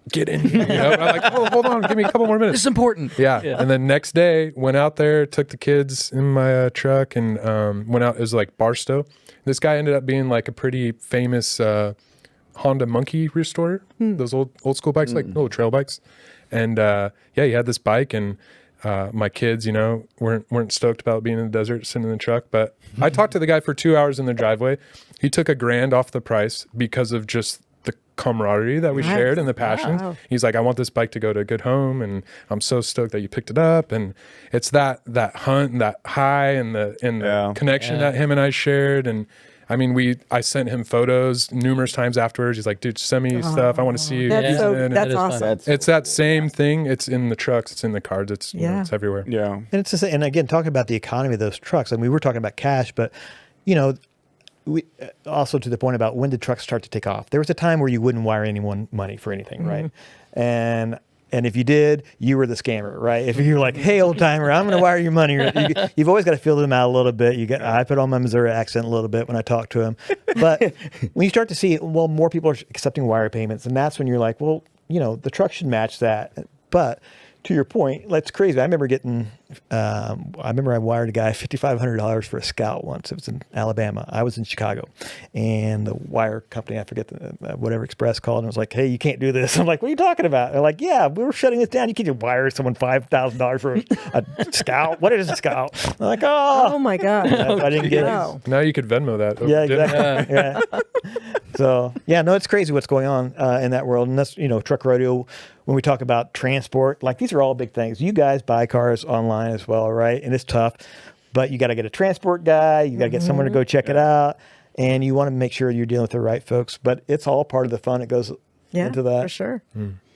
get in here. And I'm like, oh, hold on, give me a couple more minutes. This is important. Yeah. And then next day, went out there, took the kids in my truck and went out. It was like Barstow. This guy ended up being like a pretty famous Honda Monkey restorer. Those old school bikes, like little trail bikes. And he had this bike and my kids, weren't stoked about being in the desert, sitting in the truck. But I talked to the guy for 2 hours in the driveway. He took $1,000 off the price because of just the camaraderie that we shared and the passion. Wow. He's like, I want this bike to go to a good home, and I'm so stoked that you picked it up. And it's that hunt and that high and the connection that him and I shared. And I mean, I sent him photos numerous times afterwards. He's like, dude, send me stuff. I want to see you. That's use so. it." That's is fun. awesome. It's that same thing. It's in the trucks. It's in the cards. It's you know, Yeah. it's everywhere. Yeah. And it's just, and again, talking about the economy of those trucks. I mean, we were talking about cash, but we also to the point about when did trucks start to take off. There was a time where you wouldn't wire anyone money for anything, right? And if you did, you were the scammer, right? If you're like, hey, old timer, I'm going to wire your money. You've always got to feel them out a little bit. I put on my Missouri accent a little bit when I talk to them. But when you start to see, well, more people are accepting wire payments, and that's when you're like, well, the truck should match that. But to your point, that's crazy. I remember I wired a guy $5,500 for a Scout once. It was in Alabama. I was in Chicago, and the wire company, I forget whatever Express called, and was like, "Hey, you can't do this." I'm like, "What are you talking about?" They're like, "Yeah, we were shutting this down. You can't just wire someone $5,000 for a Scout. What is a Scout?" I'm like, Oh my God. I didn't get it. Wow. Now you could Venmo that. Yeah, Didn't- exactly. Yeah. So it's crazy what's going on in that world, and that's Truck Rodeo. When we talk about transport, like these are all big things. You guys buy cars online as well, right? And it's tough, but you got to get a transport guy. You got to get someone to go check it out, and you want to make sure you're dealing with the right folks. But it's all part of the fun that goes into that. For sure.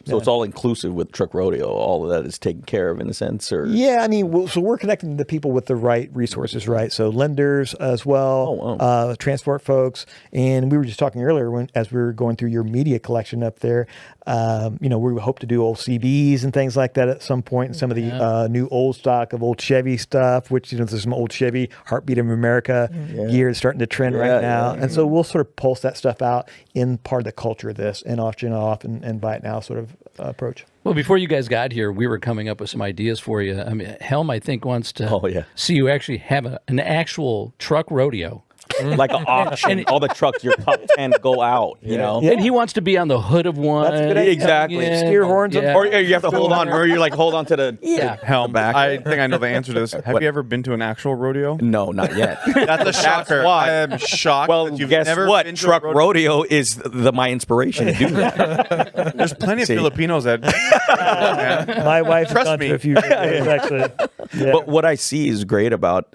So it's all inclusive with Truck Rodeo. All of that is taken care of in a sense, or Yeah, I mean, so we're connecting the people with the right resources, right? So lenders as well, transport folks, and we were just talking earlier as we were going through your media collection up there. We hope to do old CBs and things like that at some point, and some of the new old stock of old Chevy stuff, which there's some old Chevy Heartbeat of America gear is starting to trend right now, and so we'll sort of pulse that stuff out in part of the culture of this, and auction off and buy it now sort of approach. Well, before you guys got here, we were coming up with some ideas for you. I mean, Helm, I think, wants to see you actually have an actual truck rodeo. like an auction. All the trucks, your top 10 go out, you know? And he wants to be on the hood of one. That's a good idea. Exactly. Yeah. Steer horns up. Or you have to hold on, or you're like, hold on to the Helm, back. I think I know the answer to this. Have What? you ever been to an actual rodeo? No, not yet. That's a shocker. why. I am shocked Well, that you've guess never what? been to Truck a rodeo is my inspiration to do that. There's plenty of Filipinos that. My wife's Trust gone me. to a few rodeos, actually. Yeah. But what I see is great about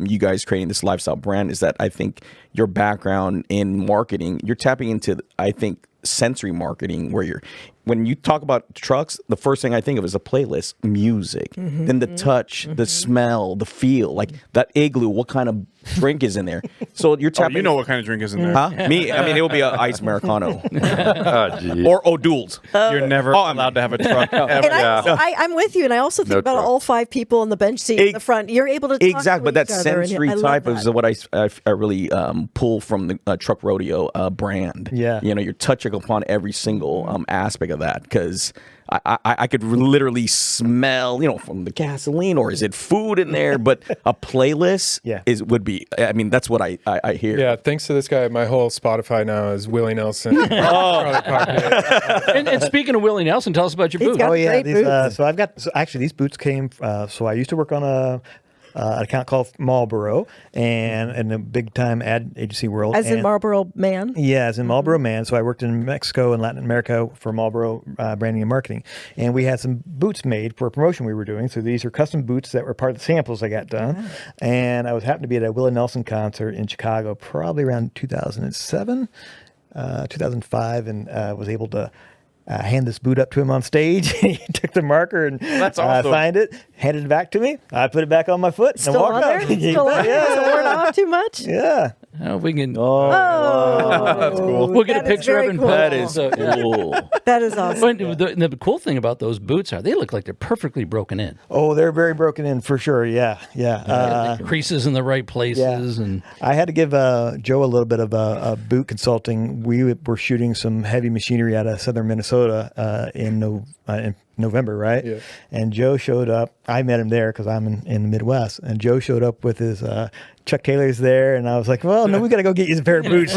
you guys creating this lifestyle brand is that I think your background in marketing, you're tapping into, I think, sensory marketing, where when you talk about trucks, the first thing I think of is a playlist, music, then the touch, the smell, the feel, like that igloo, what kind of drink is in there. So you're Oh, tapping. you know what kind of drink is in there. Huh? Me? I mean, it will be an ice Americano Oh, geez. or O'Doul's. You're never allowed to have a truck ever. And I'm with you, and I also think No about truck. all 5 people in the bench seat in the front. You're able to talk Exactly, to but that each other, and sensory I love type that. is what I really pull from the Truck Rodeo brand. Yeah. You know, you're touching upon every single aspect of that, because I could literally smell, from the gasoline, or is it food in there? But a playlist would be. I mean, that's what I hear. Yeah, thanks to this guy, my whole Spotify now is Willie Nelson. And speaking of Willie Nelson, tell us about your He's booth. got great these, boots. so I've got. So actually, these boots came. So I used to work on an account called Marlboro, and in the big time ad agency world. As in and- Marlboro Man. Yeah, as in Marlboro Man. So I worked in Mexico and Latin America for Marlboro branding and marketing. And we had some boots made for a promotion we were doing. So these are custom boots that were part of the samples I got done. And I happened to be at a Willie Nelson concert in Chicago, probably around 2007, 2005, and was able to hand this boot up to him on stage. He took the marker and That's awesome. signed it, handed it back to me. I put it back on my foot Still and walked on there? out. Still on there? Has it worn off too much? Yeah. Oh, we can. Oh, That's cool. We'll get a that is picture of very it and cool. put That is cool. That is awesome. But the cool thing about those boots are they look like they're perfectly broken in. Oh, they're very broken in for sure. Yeah. Creases in the right places, and I had to give Joe a little bit of boot consulting. We were shooting some heavy machinery out of southern Minnesota in November, right? Yeah. And Joe showed up. I met him there because I'm in the Midwest. And Joe showed up with his Chuck Taylor's there, and I was like, "Well, no, we got to go get you a pair of boots."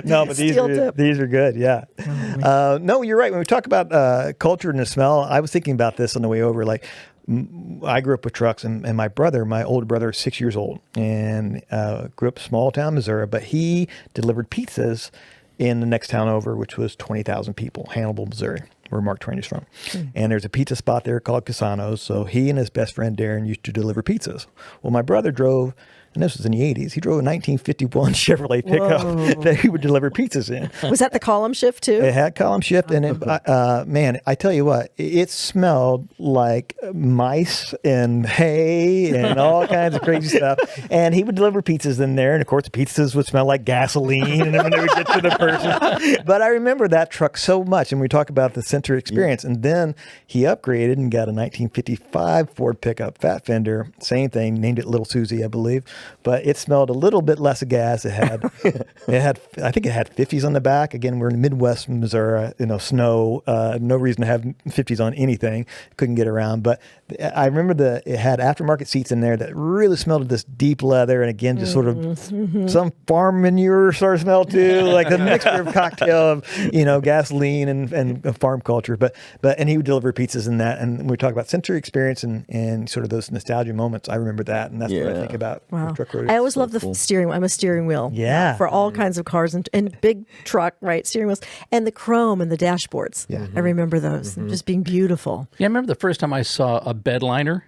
No, but Steel tip. these are good. Yeah. No, you're right. When we talk about culture and the smell, I was thinking about this on the way over. Like, I grew up with trucks, and my older brother, is 6 years old, and grew up small town Missouri, but he delivered pizzas in the next town over, which was 20,000 people, Hannibal, Missouri, where Mark Twain is from. And there's a pizza spot there called Casano's. So he and his best friend Darren used to deliver pizzas. Well, my brother drove and this was in the 80s. He drove a 1951 Chevrolet pickup that he would deliver pizzas in. Was that the column shift too? It had column shift, and man, I tell you what, it smelled like mice and hay and all kinds of crazy stuff. And he would deliver pizzas in there, and of course, the pizzas would smell like gasoline, and when they would get to the person. But I remember that truck so much, and we talk about the center experience. And then he upgraded and got a 1955 Ford pickup fat fender, same thing, named it Little Susie, I believe, but it smelled a little bit less of gas. It had, I think it had 50s on the back. Again, we're in the Midwest, Missouri, snow, no reason to have 50s on anything. Couldn't get around, but I remember it had aftermarket seats in there that really smelled of this deep leather, and again, just sort of some farm manure sort of smell too, like the mixture of cocktail of gasoline and farm culture. But and he would deliver pizzas in that, and when we talk about sensory experience and sort of those nostalgia moments, I remember that, and that's what I think about Truck Rodeo. I always love the steering wheel. I'm a steering wheel for all kinds of cars and big truck, right? Steering wheels and the chrome and the dashboards. Yeah. I remember those just being beautiful. Yeah, I remember the first time I saw a bed liner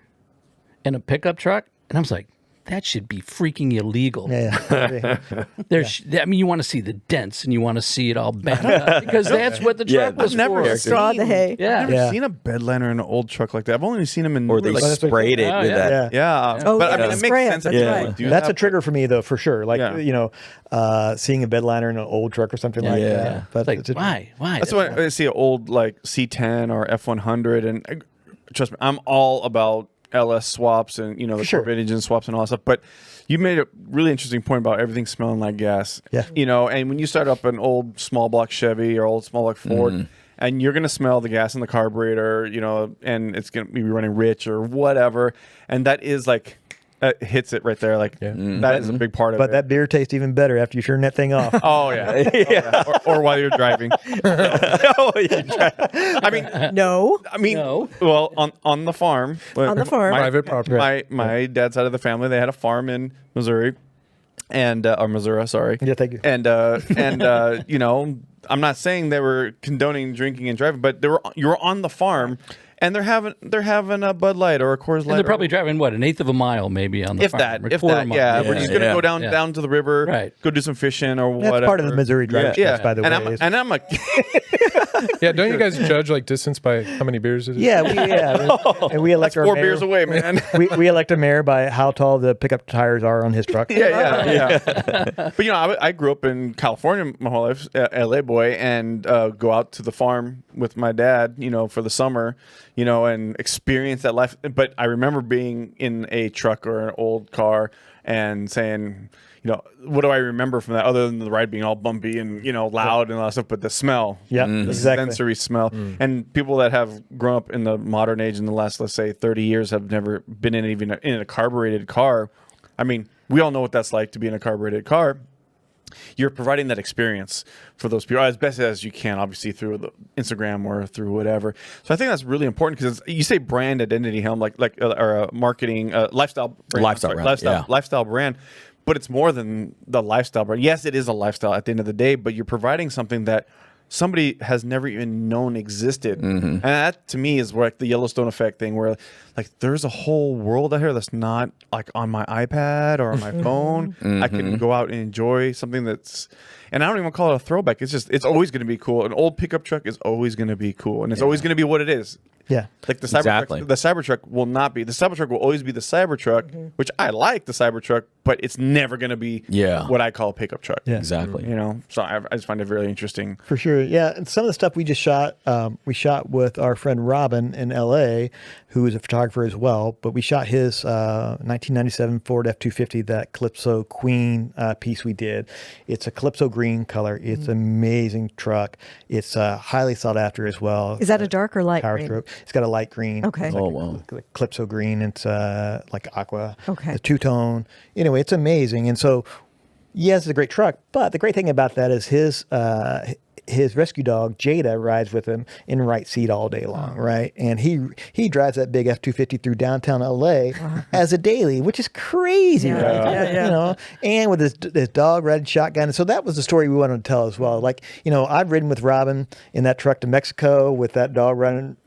in a pickup truck, and I was like, that should be freaking illegal. Yeah. I mean, you want to see the dents and you want to see it all bent up because that's what the truck was for. Straw the hay. Yeah. I've never seen a bed liner in an old truck like that. I've only seen them in Or they like, sprayed it with that. but I mean, it spray makes sense. it, That that's people right. do That's that, a trigger for me, though, for sure. Like, Yeah. seeing a bed liner in an old truck or something like that. But It's like, why? That's why I see an old like C10 or F100, and trust me, I'm all about LS swaps and the Corvette engine swaps and all that stuff. But you made a really interesting point about everything smelling like gas. Yeah. And when you start up an old small block Chevy or old small block Ford, and you're gonna smell the gas in the carburetor, and it's gonna be running rich or whatever, and that is like. Hits it right there. Like that is a big part of it. But that beer tastes even better after you turn that thing off. Oh yeah. Or while you're driving. I mean, well, on the farm. On the farm. Private property. My dad's side of the family, they had a farm in Missouri, and or Missouri, sorry. Yeah, thank you. And I'm not saying they were condoning drinking and driving, but you were on the farm. And they're having a Bud Light or a Coors Light. And they're probably driving, what, an eighth of a mile maybe on the farm? If that, yeah. We're just going to go down to the river, right. go do some fishing or That's whatever. part of the Missouri drive by the way. And I'm like... Yeah, don't you guys judge like distance by how many beers it is? Yeah, and we elect our 4 mayor. beers away, man. we elect a mayor by how tall the pickup tires are on his truck. Yeah. But I grew up in California my whole life, LA boy, and go out to the farm with my dad, for the summer, and experience that life. But I remember being in a truck or an old car and saying, what do I remember from that other than the ride being all bumpy and, loud and all that stuff, but the smell. Yeah, the exactly. sensory smell. And people that have grown up in the modern age in the last, let's say, 30 years have never been in a carbureted car. I mean, we all know what that's like to be in a carbureted car. You're providing that experience for those people as best as you can, obviously through the Instagram or through whatever. So I think that's really important because you say brand identity, Helm, or a marketing lifestyle brand. Lifestyle brand. But it's more than the lifestyle brand. Yes, it is a lifestyle at the end of the day, but you're providing something that somebody has never even known existed. And that to me is where like the Yellowstone effect thing, where like there's a whole world out here that's not like on my iPad or on my phone. I can go out and enjoy something that's, and I don't even call it a throwback. It's always going to be cool. An old pickup truck is always going to be cool, and it's always going to be what it is. Yeah. Like the Cybertruck will not be. The Cybertruck will always be the Cybertruck, which I like the Cybertruck, but it's never going to be what I call a pickup truck. Yeah. Exactly. So I just find it really interesting. For sure. Yeah. And some of the stuff we just shot, we shot with our friend Robin in LA, who is a photographer as well, but we shot his 1997 Ford F-250, that Calypso Queen piece we did. It's a Calypso green color. It's an amazing truck. It's highly sought after as well. Is that a dark or light Power green? stroke. It's got a light green. Okay. It's like Calypso green. It's like aqua. Okay. The two-tone. Anyway, it's amazing. And so, yes, it's a great truck, but the great thing about that is his rescue dog Jada rides with him in the right seat all day long, right? And he drives that big F-250 through downtown LA as a daily, which is crazy, right? Yeah. And with his dog riding shotgun. And so that was the story we wanted to tell as well. Like, I've ridden with Robin in that truck to Mexico with that dog running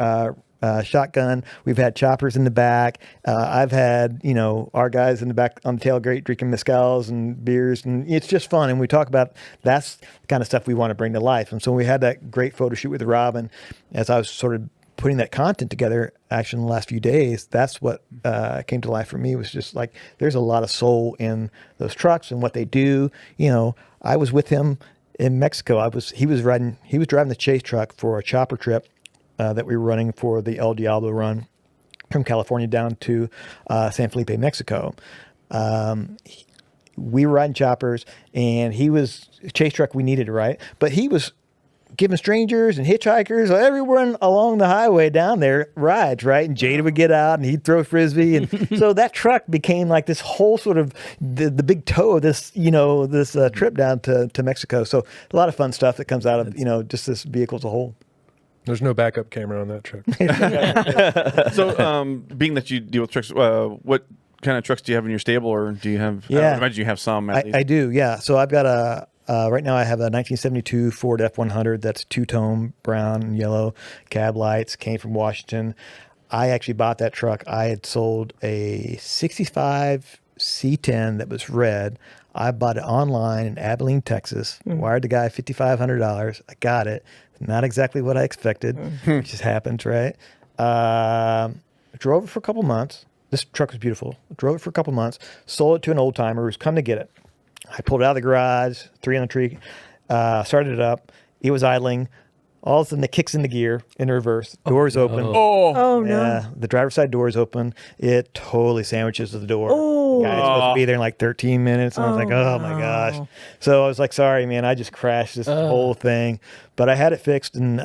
shotgun. We've had choppers in the back. I've had, our guys in the back on the tailgate drinking mezcals and beers, and it's just fun. And we talk about that's the kind of stuff we want to bring to life. And so we had that great photo shoot with Robin. As I was sort of putting that content together, actually in the last few days, that's what came to life for me. Was just like there's a lot of soul in those trucks and what they do. I was with him in Mexico. He was driving the chase truck for a chopper trip that we were running for the El Diablo run from California down to San Felipe, Mexico. We were riding choppers, and he was a chase truck we needed, right? But he was giving strangers and hitchhikers, everyone along the highway down there rides, right? And Jada would get out and he'd throw a frisbee. And so that truck became like this whole sort of the big toe of this, this trip down to Mexico. So a lot of fun stuff that comes out of, just this vehicle as a whole. There's no backup camera on that truck. So, being that you deal with trucks, what kind of trucks do you have in your stable, or do you have? Yeah, I imagine you have some. At least. I do. Yeah. So I've got right now I have a 1972 Ford F100 that's two-tone, brown and yellow, cab lights, came from Washington. I actually bought that truck. I had sold a 65 C10 that was red. I bought it online in Abilene, Texas. Wired the guy $5,500. I got it. Not exactly what I expected, which just happens, right? Drove it for a couple months. This truck was beautiful. Drove it for a couple months. Sold it to an old timer who's come to get it. I pulled it out of the garage, 3 on the tree, started it up. It was idling. All of a sudden, it kicks into gear in reverse. Doors open. Oh, no. Yeah, the driver's side door is open. It totally sandwiches the door. Oh. The guy's supposed to be there in like 13 minutes. And I was like, oh my gosh. So I was like, sorry, man, I just crashed this whole thing. But I had it fixed and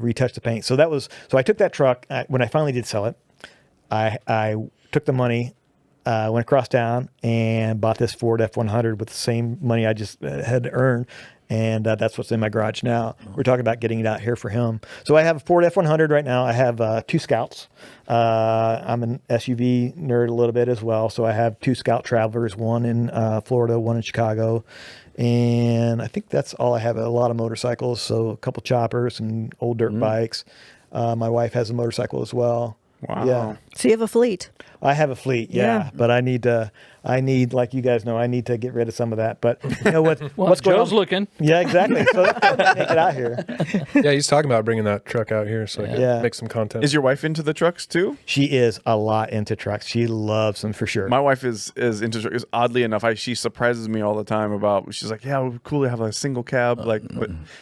retouched the paint. So I took that truck. When I finally did sell it, I took the money, went across town and bought this Ford F100 with the same money I just had earned. And that's what's in my garage now. We're talking about getting it out here for him. So I have a Ford F100 right now. I have 2 Scouts. I'm an SUV nerd a little bit as well. So I have 2 Scout Travelers, one in Florida, one in Chicago. And I think that's all I have. A lot of motorcycles. So a couple choppers and old dirt bikes. My wife has a motorcycle as well. Wow. Yeah. So you have a fleet. I have a fleet, yeah. But I need, like you guys know, I need to get rid of some of that. But you know what? What's going on? Joe's looking. Yeah, exactly. So let's take it out here. Yeah, he's talking about bringing that truck out here so I can make some content. Is your wife into the trucks too? She is a lot into trucks. She loves them for sure. My wife is into trucks. Oddly enough, she surprises me all the time about. She's like, "Yeah, it would be cool to have a single cab." But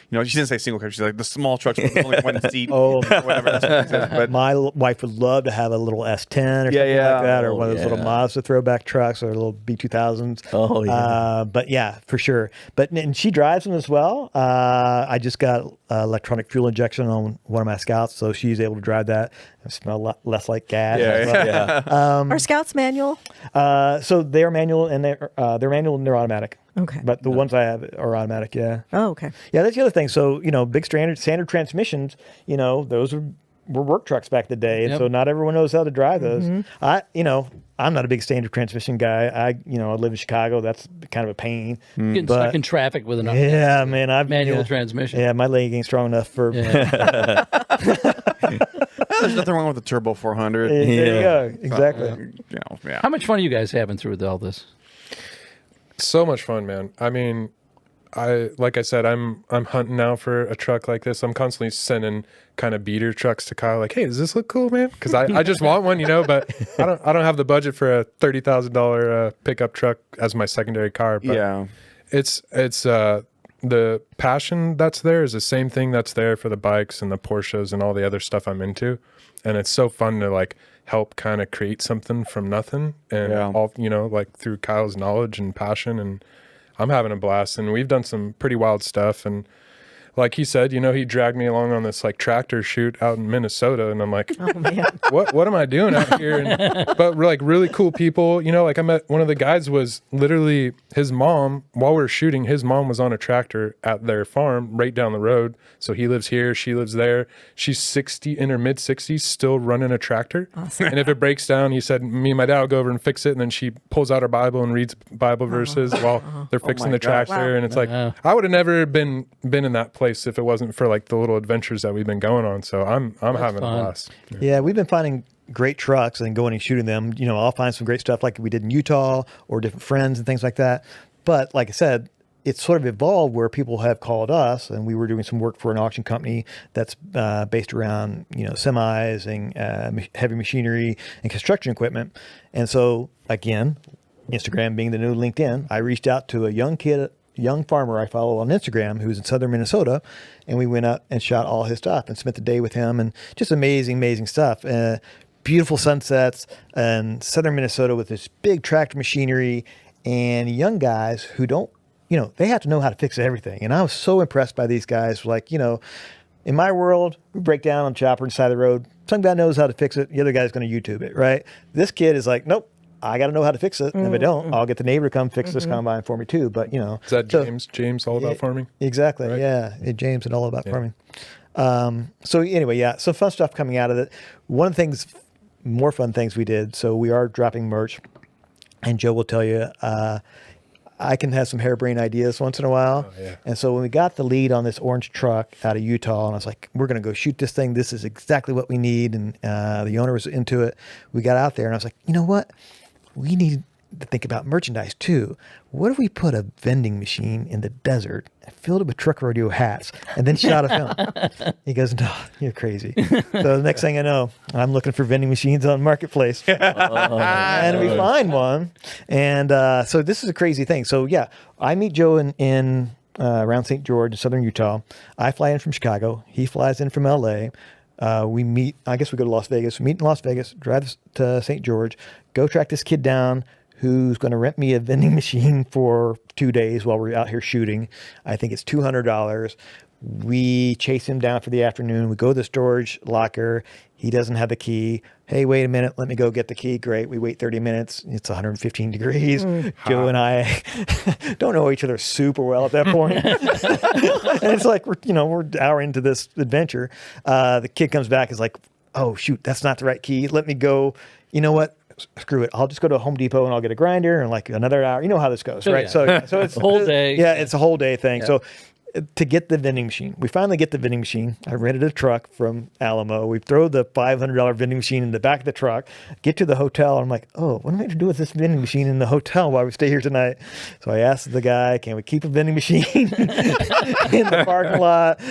she didn't say single cab. She's like the small trucks with only one seat. Whatever. That's what she says. But my wife would love to have a little S10 or something like that, or one of those little Mazda throwback trucks, or little B2000s. Oh yeah. But yeah, for sure. And she drives them as well. I just got electronic fuel injection on one of my Scouts, so she's able to drive that and smell a lot less like gas. Are Scouts manual? So they're manual, and they're manual and they're automatic. Okay. But the ones I have are automatic. Yeah. Oh, okay. Yeah, that's the other thing. So big standard transmissions. Those were work trucks back in the day, and so not everyone knows how to drive those. I'm not a big standard transmission guy. I live in Chicago. That's kind of a pain. Getting stuck in traffic with an manual transmission. Yeah, my leg ain't strong enough for. there's nothing wrong with the Turbo 400. There you go. Exactly. How much fun are you guys having through all this? So much fun, man. I mean, like I said, I'm hunting now for a truck like this. I'm constantly sending kind of beater trucks to Kyle, like, hey, does this look cool, man? Because I just want one, but I don't have the budget for a $30,000 pickup truck as my secondary car. But it's the passion that's there is the same thing that's there for the bikes and the Porsches and all the other stuff I'm into, and it's so fun to like help kind of create something from nothing, and all like through Kyle's knowledge and passion, and I'm having a blast. And we've done some pretty wild stuff, and like he said, he dragged me along on this like tractor shoot out in Minnesota, and I'm like, oh, man. what am I doing out here? But we're like really cool people, like I met one of the guys was literally his mom, while we were shooting, his mom was on a tractor at their farm right down the road. So he lives here, she lives there. She's 60 in her mid 60s, still running a tractor. Awesome. And if it breaks down, he said, me and my dad will go over and fix it. And then she pulls out her Bible and reads Bible verses while they're fixing the tractor. Wow. And it's like, I would have never been in that place if it wasn't for like the little adventures that we've been going on. So I'm having fun. a blast. Yeah, we've been finding great trucks and going and shooting them. You know, I'll find some great stuff like we did in Utah or different friends and things like that. But like I said, it's sort of evolved where people have called us, and we were doing some work for an auction company that's based around, you know, semis and heavy machinery and construction equipment. And so again, Instagram being the new LinkedIn, I reached out to a young farmer I follow on Instagram who's in southern Minnesota, and we went up and shot all his stuff and spent the day with him, and just amazing stuff. Beautiful sunsets in southern Minnesota with this big tractor machinery and young guys who don't, you know, they have to know how to fix everything. And I was so impressed by these guys. Like, you know, in my world, we break down on chopper on the side of the road. Some guy knows how to fix it. The other guy's going to YouTube it, right? This kid is like, nope, I got to know how to fix it. And if I don't, I'll get the neighbor to come fix this combine for me too. But, you know. Is that James all about farming? Exactly. Right? Yeah. James and all about farming. So anyway, yeah. So fun stuff coming out of it. One of the things, more fun things we did. So we are dropping merch. And Joe will tell you, I can have some harebrained ideas once in a while. Oh, yeah. And so when we got the lead on this orange truck out of Utah, and I was like, we're going to go shoot this thing. This is exactly what we need. And the owner was into it. We got out there, and I was like, you know what? We need to think about merchandise too. What if we put a vending machine in the desert and filled it with Truck Rodeo hats and then shot a film? He goes, no, you're crazy. So the next thing I know, I'm looking for vending machines on Marketplace. And we find one. And so this is a crazy thing. So yeah, I meet Joe in around St. George, southern Utah. I fly in from Chicago. He flies in from LA. We meet, I guess we go to Las Vegas. We meet in Las Vegas, drive to St. George, go track this kid down who's going to rent me a vending machine for 2 days while we're out here shooting. I think it's $200. We chase him down for the afternoon. We go to the storage locker. He doesn't have the key. Hey, wait a minute. Let me go get the key. Great. We wait 30 minutes. It's 115 degrees. Joe and I don't know each other super well at that point. And it's like, we're an hour into this adventure. The kid comes back, is like, oh, shoot, that's not the right key. Let me go. You know what? Screw it. I'll just go to Home Depot and I'll get a grinder and like another hour. You know how this goes, right? Yeah. So it's a whole day. Yeah, it's a whole day thing. Yeah. So to get the vending machine, we finally get the vending machine. I rented a truck from Alamo. We throw the $500 vending machine in the back of the truck, get to the hotel. I'm like, oh, what am I going to do with this vending machine in the hotel while we stay here tonight? So I asked the guy, can we keep a vending machine in the parking lot?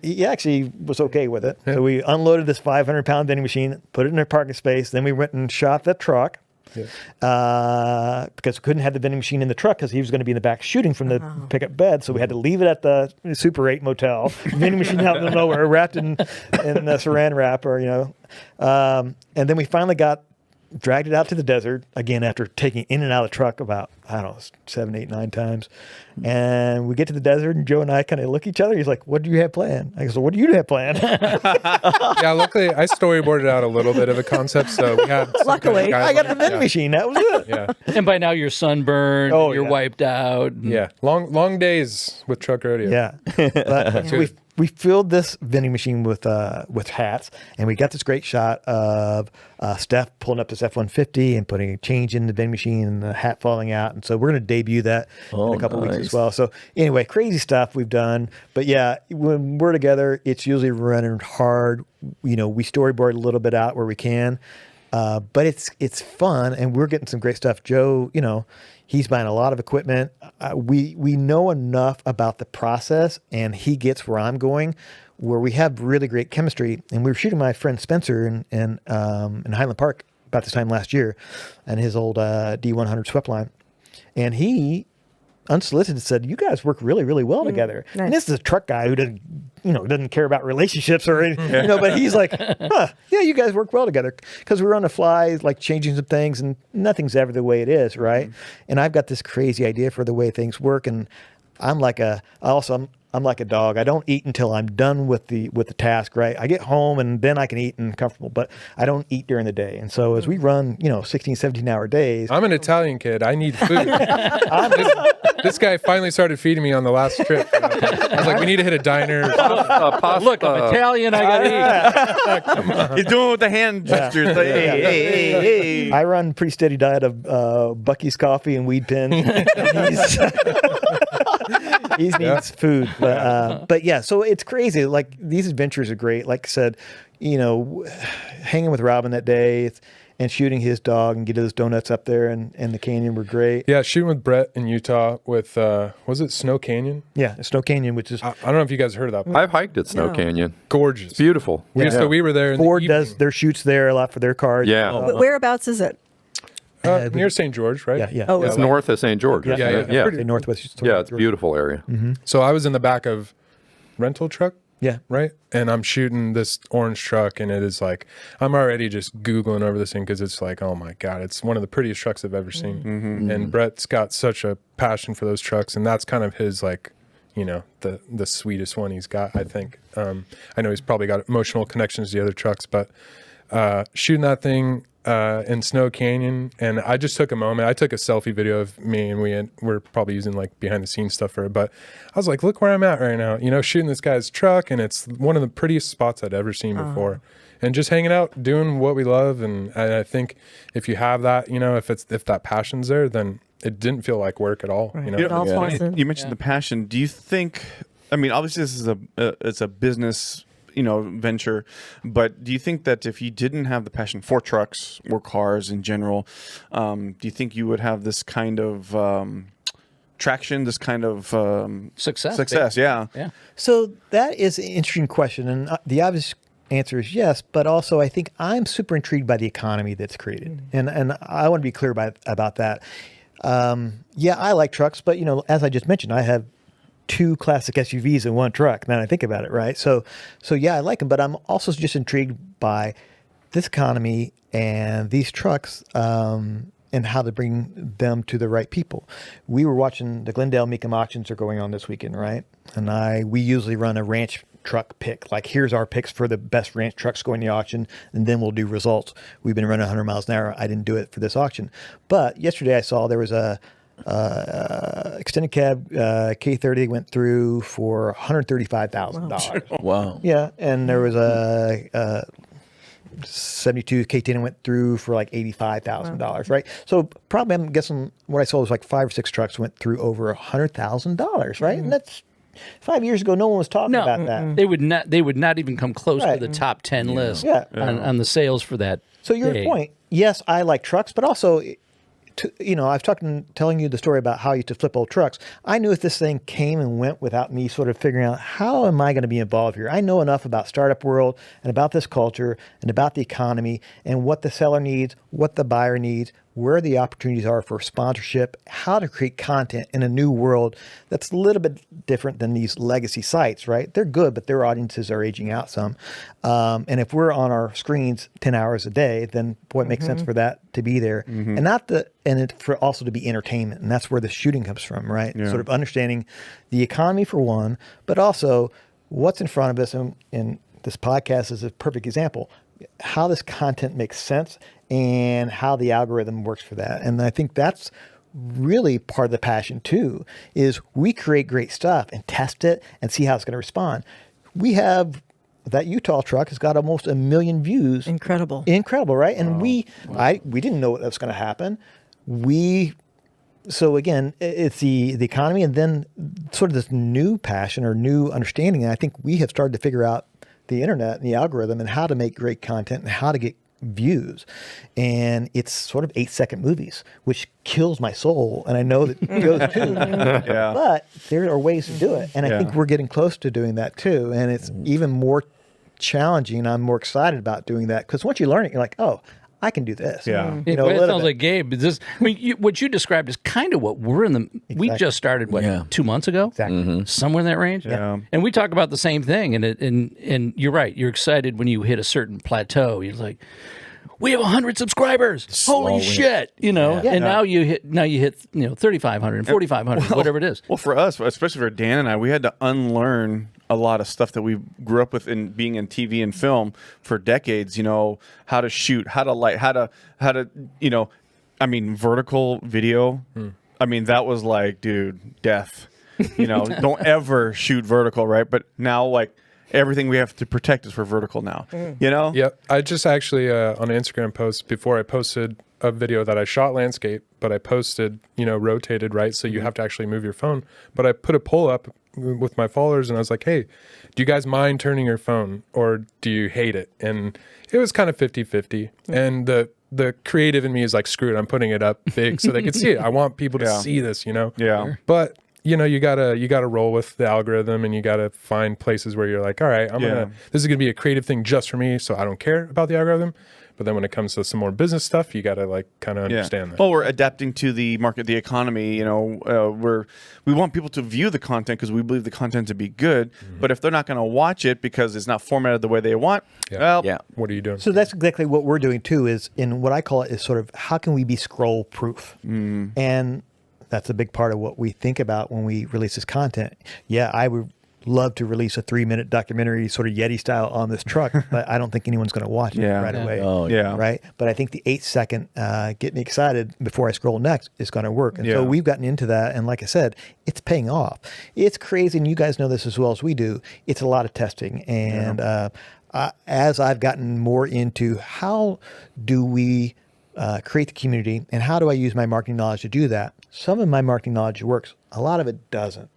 He actually was okay with it. So we unloaded this 500-pound vending machine, put it in our parking space. Then we went and shot the truck. Yeah. Because we couldn't have the vending machine in the truck because he was going to be in the back shooting from the pickup bed. So we had to leave it at the Super 8 motel. Vending machine out in the middle of nowhere, wrapped in saran wrap, or and then we finally dragged it out to the desert again after taking in and out of the truck about 7, 8, 9 times. And we get to the desert, and Joe and I kind of look at each other. He's like, "What do you have planned?" I go, "So what do you have planned?" Yeah, luckily I storyboarded out a little bit of a concept, so we had. Luckily, I got the vending machine. That was it. Yeah, And by now you're sunburned. Oh, you're yeah. wiped out. yeah, long days with Truck Rodeo. Yeah. But, so we filled this vending machine with hats, and we got this great shot of Steph pulling up this F-150 and putting a change in the vending machine and the hat falling out. And so we're going to debut that in a couple of weeks as well. So anyway, crazy stuff we've done. But yeah, when we're together, it's usually running hard. We storyboard a little bit out where we can. But it's fun, and we're getting some great stuff. Joe, he's buying a lot of equipment. We know enough about the process, and he gets where I'm going, where we have really great chemistry. And we were shooting my friend Spencer in Highland Park about this time last year, and his old D100 swept line, and he unsolicited said, "You guys work really, really well together." Nice. And this is a truck guy who doesn't care about relationships or anything, but he's like, yeah, you guys work well together, because we're on the fly, like changing some things, and nothing's ever the way it is, right? And I've got this crazy idea for the way things work, and I'm like a dog. I don't eat until I'm done with the task, right? I get home and then I can eat and comfortable, but I don't eat during the day. And so as we run, 16, 17-hour days. I'm an Italian kid. I need food. This guy finally started feeding me on the last trip. I was like, we need to hit a diner. Look, I'm Italian. I gotta eat. He's doing it with the hand gestures. Like, hey. I run a pretty steady diet of Bucky's coffee and weed pins. He needs food. But yeah, so it's crazy. Like these adventures are great. Like I said, hanging with Robin that day and shooting his dog and getting those donuts up there in the canyon were great. Yeah, shooting with Brett in Utah with, was it Snow Canyon? Yeah, Snow Canyon, which is I don't know if you guys heard of that. I've hiked at Snow No. Canyon. Gorgeous. It's beautiful. So we were there in Ford the does evening. their shoots there a lot for their cars. Yeah. Whereabouts is it? Near St. George, right? Yeah. Oh, It's north of St. George. Yeah. isn't it? Yeah. The Northwest. Yeah, it's a beautiful area. So I was in the back of rental truck, Yeah. right? And I'm shooting this orange truck, and it is like, I'm already just Googling over this thing because it's like, oh my God, it's one of the prettiest trucks I've ever seen. And Brett's got such a passion for those trucks, and that's kind of his, like, the sweetest one he's got, I think. I know he's probably got emotional connections to the other trucks, but shooting that thing in Snow Canyon, and I just took a moment. I took a selfie video of me, and we're probably using like behind the scenes stuff for it, but I was like, look where I'm at right now, shooting this guy's truck, and it's one of the prettiest spots I'd ever seen before. And just hanging out, doing what we love, and I think if you have that, if that passion's there, then it didn't feel like work at all. Right. You know? It all falls in. You mentioned the passion. Do you think? I mean, obviously, this is it's a business, venture. But do you think that if you didn't have the passion for trucks or cars in general, do you think you would have this kind of traction, this kind of Success. Success, yeah. Yeah. So that is an interesting question. And the obvious answer is yes, but also I think I'm super intrigued by the economy that's created. And I want to be clear about that. Yeah, I like trucks, but as I just mentioned, I have 2 classic SUVs in one truck. Now I think about it, right? So yeah, I like them, but I'm also just intrigued by this economy and these trucks and how to bring them to the right people. We were watching the Glendale Mecum auctions are going on this weekend, right? And we usually run a ranch truck pick. Like, here's our picks for the best ranch trucks going to the auction, and then we'll do results. We've been running 100 miles an hour. I didn't do it for this auction. But yesterday I saw there was a extended cab K30 went through for $135,000. Wow. Yeah, and there was a 72 K10 went through for like $85,000, right? So probably I'm guessing what I saw was like 5 or 6 trucks went through over $100,000, right? And that's 5 years ago. No one was talking about that. They would not even come close Right. to the top 10 list Yeah. on the sales for that. So your day. point, yes, I like trucks, but also, I've telling you the story about how I used to flip old trucks. I knew if this thing came and went without me sort of figuring out how am I going to be involved here. I know enough about startup world and about this culture and about the economy and what the seller needs, what the buyer needs, where the opportunities are for sponsorship, how to create content in a new world that's a little bit different than these legacy sites, right? They're good, but their audiences are aging out some. And if we're on our screens 10 hours a day, then boy, it makes sense for that to be there. And for also to be entertainment. And that's where the shooting comes from, right? Yeah. Sort of understanding the economy for one, but also what's in front of us. And this podcast is a perfect example. How this content makes sense and how the algorithm works for that. And I think that's really part of the passion too, is we create great stuff and test it and see how it's going to respond. We have that Utah truck has got almost 1 million views. Incredible, right? And we didn't know what was going to happen. So again, it's the economy and then sort of this new passion or new understanding. And I think we have started to figure out the internet and the algorithm and how to make great content and how to get views. And it's sort of 8-second movies, which kills my soul. And I know that goes too. Yeah. But there are ways to do it. And I Yeah. think we're getting close to doing that too. And it's even more challenging. I'm more excited about doing that because once you learn it, you're like, oh, I can do this. Yeah. It, a it little sounds bit. like Gabe. What you described is kind of what we're in the. We Exactly. just started 2 months ago, Exactly. somewhere in that range. Yeah. And we talk about the same thing. And you're right. You're excited when you hit a certain plateau. You're like, we have 100 subscribers. Holy shit! And now you hit 3,500 and 4,500, whatever it is. Well, for us, especially for Dan and I, we had to unlearn a lot of stuff that we grew up with in being in TV and film for decades. How to shoot, how to light, how to vertical video. I mean, that was like, dude, death. Don't ever shoot vertical, right? But now, like, everything we have to protect is for vertical now. Yep. I just actually on an Instagram post before I posted a video that I shot landscape, but I posted, rotated, right? So you have to actually move your phone. But I put a poll up with my followers and I was like, hey, do you guys mind turning your phone or do you hate it? And it was kind of 50-50. And the creative in me is like, screw it, I'm putting it up big so they can see it. I want people to see this, Yeah. But you gotta roll with the algorithm, and you gotta find places where you're like, all right, this is gonna be a creative thing just for me, so I don't care about the algorithm. But then when it comes to some more business stuff, you gotta like kind of understand that. Well, we're adapting to the market, the economy. We want people to view the content because we believe the content to be good. But if they're not going to watch it because it's not formatted the way they want, what are you doing? So that's exactly what we're doing too. Is in what I call it is sort of how can we be scroll proof, and that's a big part of what we think about when we release this content. Yeah, I would love to release a 3-minute documentary, sort of Yeti style, on this truck, but I don't think anyone's going to watch it right away. Oh, yeah. Right. But I think the 8-second get me excited before I scroll next is going to work. And so we've gotten into that. And like I said, it's paying off. It's crazy. And you guys know this as well as we do. It's a lot of testing. And as I've gotten more into how do we create the community and how do I use my marketing knowledge to do that, some of my marketing knowledge works. A lot of it doesn't.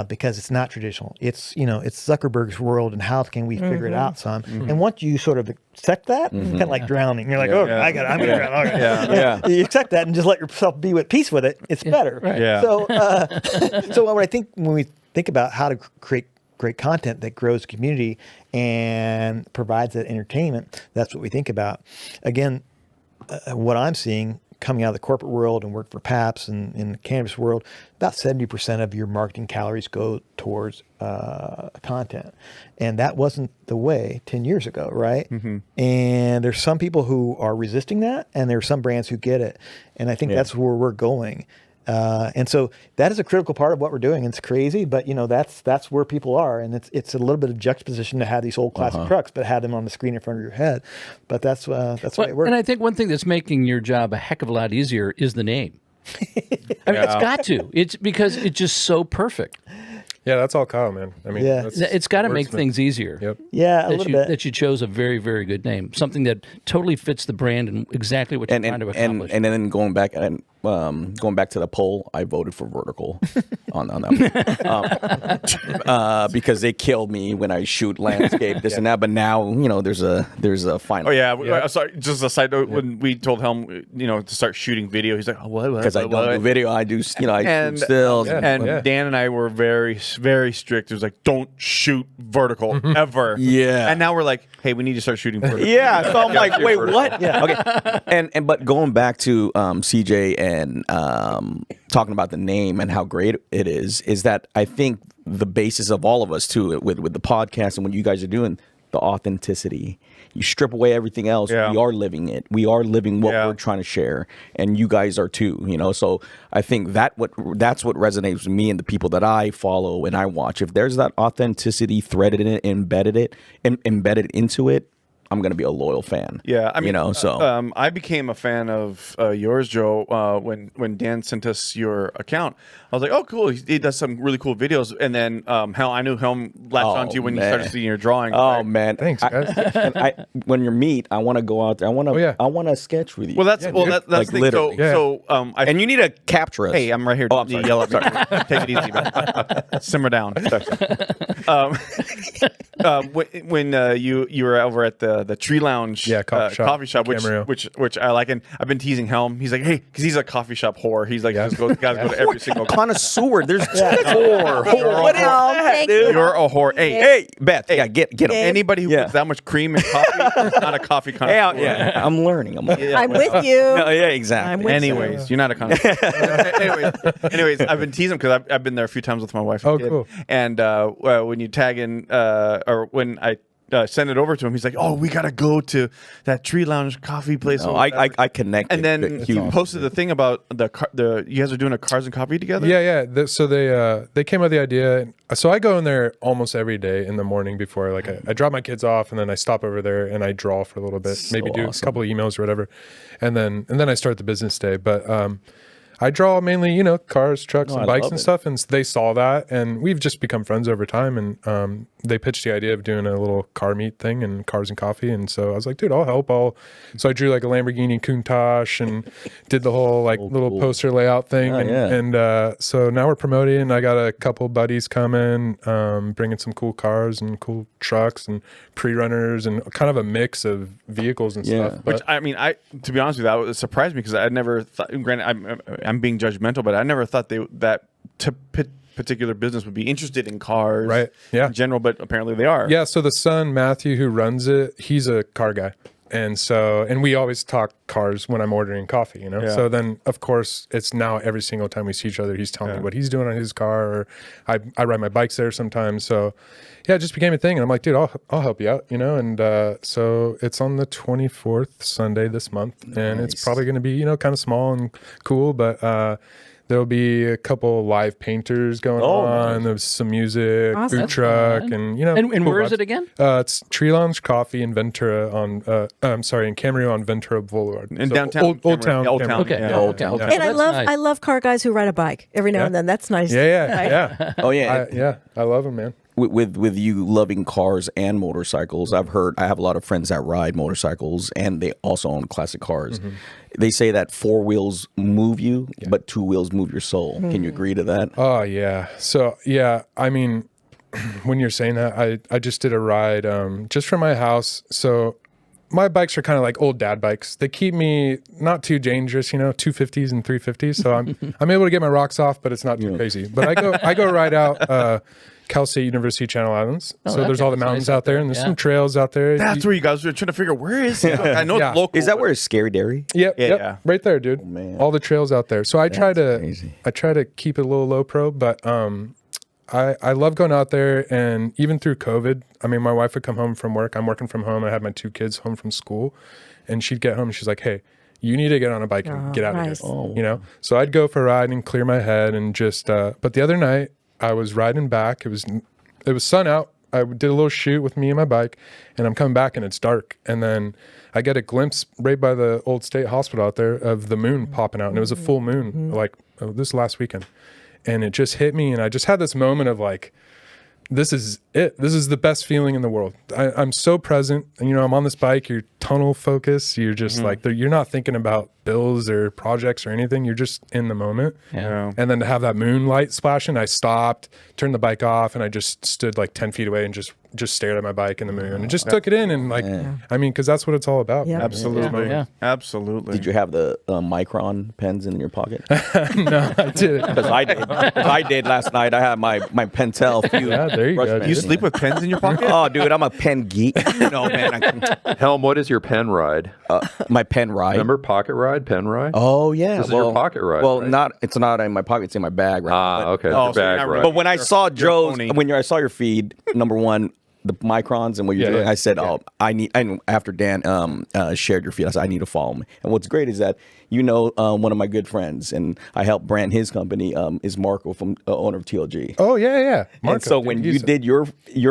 Because it's not traditional. It's it's Zuckerberg's world, and how can we figure it out some? And once you sort of accept that, it's kind of like drowning. You're like, I got it. I'm gonna drown. Okay. You accept that and just let yourself be at peace with it. It's better. Right. Yeah. So what I think when we think about how to create great content that grows community and provides that entertainment, that's what we think about. Again, what I'm seeing coming out of the corporate world and work for PAPS and in the cannabis world, about 70% of your marketing calories go towards content. And that wasn't the way 10 years ago, right? And there's some people who are resisting that, and there are some brands who get it. And I think that's where we're going. And so that is a critical part of what we're doing. It's crazy, but that's where people are, and it's a little bit of juxtaposition to have these old classic trucks, but have them on the screen in front of your head. But that's the way it works. And I think one thing that's making your job a heck of a lot easier is the name. I mean, it's got to. It's because it's just so perfect. Yeah, that's all Kyle, man. I mean, it's got to make things easier. Yep. Yeah, a little bit. That you chose a very, very good name, something that totally fits the brand and exactly what you're trying to accomplish. And then going back to the poll, I voted for vertical on that because they killed me when I shoot landscape, this and that. But now there's a final. Oh yeah. Sorry, just a side note. When we told Helm, to start shooting video, he's like, "Oh, what?" Because I don't do video, I do. I shoot stills. And Dan and I were very, very strict. It was like, "Don't shoot vertical ever." Yeah. And now we're like, "Hey, we need to start shooting vertical." Yeah. So I'm like, "Wait, what?" Yeah. Okay. But going back to CJ and talking about the name and how great it is that I think the basis of all of us too with the podcast and what you guys are doing, the authenticity. You strip away everything else. Yeah. We are living it. We are living what we're trying to share, and you guys are too. So I think that's what resonates with me and the people that I follow and I watch. If there's that authenticity threaded in it, embedded into it, I'm going to be a loyal fan. Yeah, I mean, so I became a fan of yours, Joe, when Dan sent us your account. I was like, oh, cool. He does some really cool videos. And then I knew Helm latched onto you when you started seeing your drawing. Oh, right? man. Thanks, guys. When you meet, I want to go out there. I want to sketch with you. Well, that's the thing. Literally. So, and you need to capture us. Hey, I'm right here. Oh, I'm sorry. Yell at me. Take it easy, man. Simmer down. When you were over at the Tree Lounge coffee shop, which I like, and I've been teasing Helm. He's like, hey, because he's a coffee shop whore. He's like, gotta go to every single connoisseur. There's whore. You're a whore. Hey, Beth. Hey, get him. Anybody who puts that much cream in coffee is not a coffee connoisseur. I'm learning. I'm with you. No, yeah, exactly. Anyways, you're not a connoisseur. anyways, I've been teasing because I've been there a few times with my wife. Oh, cool. And when you tag in, or when I send it over to him, he's like, "Oh, we gotta go to that Tree Lounge coffee place." No, I connected. And then he posted the thing about the you guys are doing a cars and coffee together. Yeah. So they came up with the idea. So I go in there almost every day in the morning before, like I drop my kids off, and then I stop over there and I draw for a little bit, maybe do a couple of emails or whatever, and then I start the business day. But I draw mainly, cars, trucks, and bikes and stuff. And they saw that, and we've just become friends over time. And they pitched the idea of doing a little car meet thing and cars and coffee. And so I was like, dude, I'll help. So I drew like a Lamborghini Countach and did the whole like little poster layout thing. And so now we're promoting. I got a couple buddies coming, bringing some cool cars and cool trucks and pre-runners and kind of a mix of vehicles and stuff. Which, I mean, to be honest with you, that surprised me because I never thought, granted, I'm being judgmental, but I never thought that particular business would be interested in cars, right? Yeah, in general, but apparently they are. Yeah. So the son Matthew, who runs it, he's a car guy, and we always talk cars when I'm ordering coffee, you know. Yeah. So then, of course, it's now every single time we see each other, he's telling me what he's doing on his car, or I ride my bikes there sometimes. So yeah, it just became a thing, and I'm like, dude, I'll help you out, you know. And so it's on the 24th Sunday this month, and it's probably going to be, you know, kind of small and cool, but. There'll be a couple live painters going on. Nice. There's some music, food truck, and you know. And cool where vibes. is it again? It's Tree Lounge Coffee in Ventura in Camarillo on Ventura Boulevard. In so downtown, Old Town. Camarillo. Okay. Yeah. Old Town. And I love car guys who ride a bike every now and then. That's nice. Yeah. Oh yeah. I love them, man. With you loving cars and motorcycles, I have a lot of friends that ride motorcycles and they also own classic cars. Mm-hmm. They say that 4 wheels move you, but 2 wheels move your soul. Can you agree to that? Oh yeah. So yeah, I mean, when you're saying that, I just did a ride just from my house. So my bikes are kind of like old dad bikes. They keep me not too dangerous, you know, 250s and 350s. So I'm able to get my rocks off, but it's not too crazy. But I go ride out Cal State University Channel Islands. So there's all the mountains out there, and there's some trails out there. That's where you guys were trying to figure where is it? I know it's local. Is that where it's Scary Dairy? Yep, right there, dude. Man. All the trails out there. So I try to keep it a little low pro, but I love going out there. And even through COVID, I mean, my wife would come home from work. I'm working from home. I had my 2 kids home from school, and she'd get home and she's like, hey, you need to get on a bike and get out of here. You know? So I'd go for a ride and clear my head and just, but the other night I was riding back. It was sun out. I did a little shoot with me and my bike, and I'm coming back and it's dark. And then I get a glimpse right by the old state hospital out there of the moon popping out. And it was a full moon, like this last weekend. And it just hit me. And I just had this moment of like, this is it. This is the best feeling in the world. I'm so present. And, you know, I'm on this bike. You're tunnel focused. You're just like, you're not thinking about bills or projects or anything. You're just in the moment. Yeah. And then to have that moonlight splashing, I stopped, turned the bike off, and I just stood like 10 feet away and just stared at my bike in the moon and just took it in. And like, I mean, because that's what it's all about. Yeah. Absolutely. Yeah. Absolutely. Did you have the Micron pens in your pocket? No, I didn't. Because I did last night. I had my Pentel. Yeah, there you go. You sleep with pens in your pocket? Oh, dude, I'm a pen geek. No, man. Helm, what is your pen ride? My pen ride. Remember pocket ride, pen ride? Oh, yeah. This is your pocket ride. Well, right? It's not in my pocket. It's in my bag right now. But- Okay. Oh, Your so you're bag not ride. really- But when I saw Joe's, pony. when I saw your feed, number one, the microns and what you're doing, I said, I after Dan shared your feed, I said, I need to follow him. And what's great is that, you know, one of my good friends, and I helped brand his company, is Marco, from owner of TLG. Oh, yeah. Marco, And so dude, when he's you did your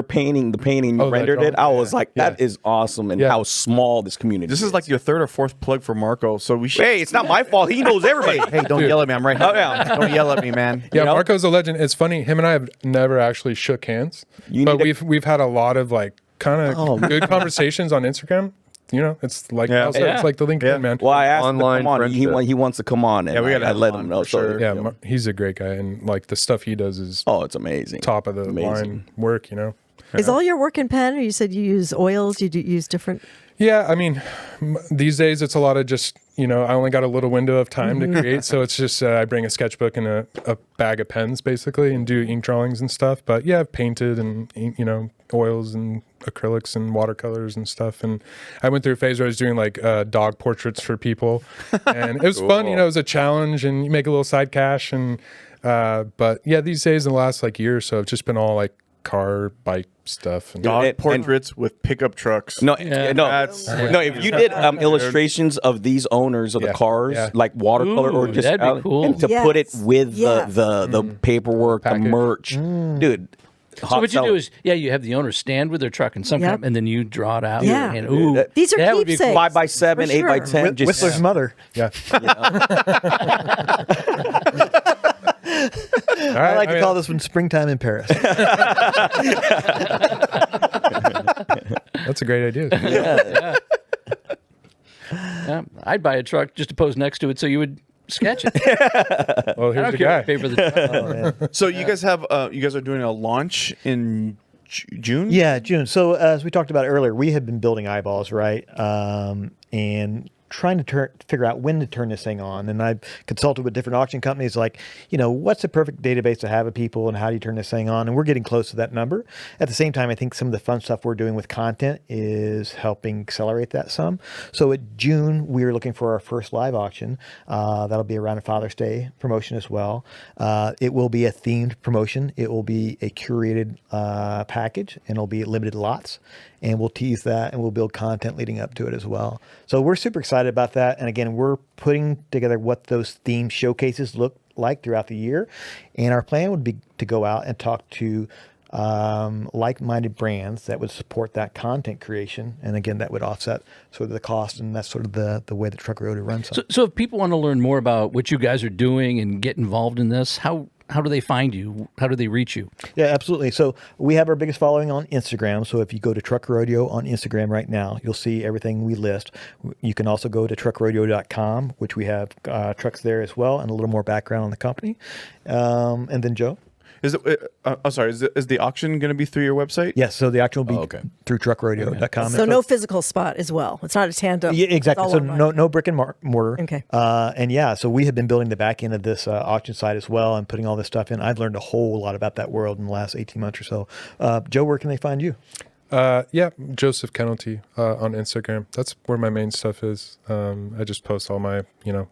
painting, the painting, you rendered it, I was like, that is awesome, and how small this community This is like your 3rd or 4th plug for Marco, so we should. Hey, it's not my fault. He knows everybody. Hey, don't yell at me. I'm right here. Don't yell at me, man. Yeah, You know? Marco's a legend. It's funny. Him and I have never actually shook hands, but we've had a lot of like kind of good conversations on Instagram. You know, it's like it's like the LinkedIn man. Well, I asked him to Online come on. friendship. He wants to come on, and we gotta I have let him him on know. for So, sure. Yeah, he's a great guy, and like the stuff he does is it's amazing. top of the line work. You know. Is all your work in pen, or you said you use oils? You do use different. Yeah, I mean, these days it's a lot of just, you know, I only got a little window of time to create. So it's just, I bring a sketchbook and a bag of pens basically and do ink drawings and stuff. But yeah, I've painted and, you know, oils and acrylics and watercolors and stuff. And I went through a phase where I was doing like dog portraits for people. And it was fun, you know, it was a challenge and you make a little side cash. And, but yeah, these days in the last like year or so, it's just been all like car, bike stuff. And Dog portraits with pickup trucks. No, if you did illustrations of these owners of the cars, like watercolor or just that'd be cool. and to put it with the paperwork, Package. the merch, dude. So what you do is, you have the owner stand with their truck and sometimes, and then you draw it out. Yeah. And, These are that would be keepsakes. 5x7, For 8x10. Just Whistler's mother. yeah. I like to call this one springtime in Paris. That's a great idea. Yeah, I'd buy a truck just to pose next to it so you would sketch it. Well, I here's don't the care guy. if you pay for the truck. So you guys are doing a launch in June? Yeah, June. So as we talked about earlier, we have been building eyeballs, right? And trying to figure out when to turn this thing on. And I've consulted with different auction companies, like, what's the perfect database to have of people and how do you turn this thing on? And we're getting close to that number. At the same time, I think some of the fun stuff we're doing with content is helping accelerate that some. So at June, we're looking for our first live auction. That'll be around a Father's Day promotion as well. It will be a themed promotion. It will be a curated package, and it'll be limited lots. And we'll tease that, and we'll build content leading up to it as well. So we're super excited about that. And again, we're putting together what those theme showcases look like throughout the year. And our plan would be to go out and talk to like-minded brands that would support that content creation. And again, that would offset sort of the cost, and that's sort of the way the Truck Rodeo runs. So if people want to learn more about what you guys are doing and get involved in this, how do they find you? How do they reach you? Yeah, absolutely. So we have our biggest following on Instagram. So if you go to Truck Rodeo on Instagram right now, you'll see everything we list. You can also go to truckrodeo.com, which we have trucks there as well, and a little more background on the company. And then Joe? Is the auction going to be through your website? Yes, so the auction will be through truckrodeo.com. So no physical spot as well. It's not a tandem. Yeah, exactly. It's So all online. no brick and mortar. Okay. And yeah, so we have been building the back end of this auction site as well and putting all this stuff in. I've learned a whole lot about that world in the last 18 months or so. Joe, where can they find you? Yeah, Joseph Kennelty on Instagram. That's where my main stuff is. I just post all my,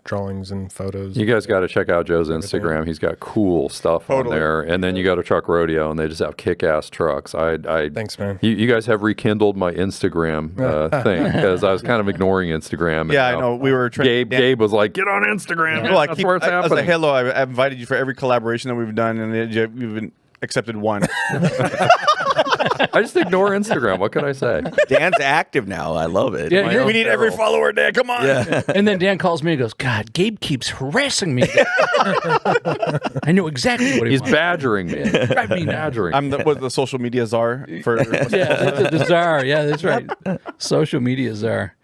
drawings and photos. You guys got to check out Joe's Instagram. He's got cool stuff on there. And then you go to Truck Rodeo, and they just have kick-ass trucks. Thanks, man. You guys have rekindled my Instagram thing, because I was kind of ignoring Instagram. Yeah, I know. We were trying. Gabe was like, "Get on Instagram." Well, That's where it's I was happening. like, hello, I've invited you for every collaboration that we've done, and you've been accepted one. I just ignore Instagram. What can I say? Dan's active now. I love it. Yeah, We need every follower, Dan. Come on. Yeah. And then Dan calls me and goes, "God, Gabe keeps harassing me. I know exactly what He's wants. badgering me. Drive me nuts." I'm the social media czar for. Yeah, that's the czar. Yeah, that's right. Social media czar.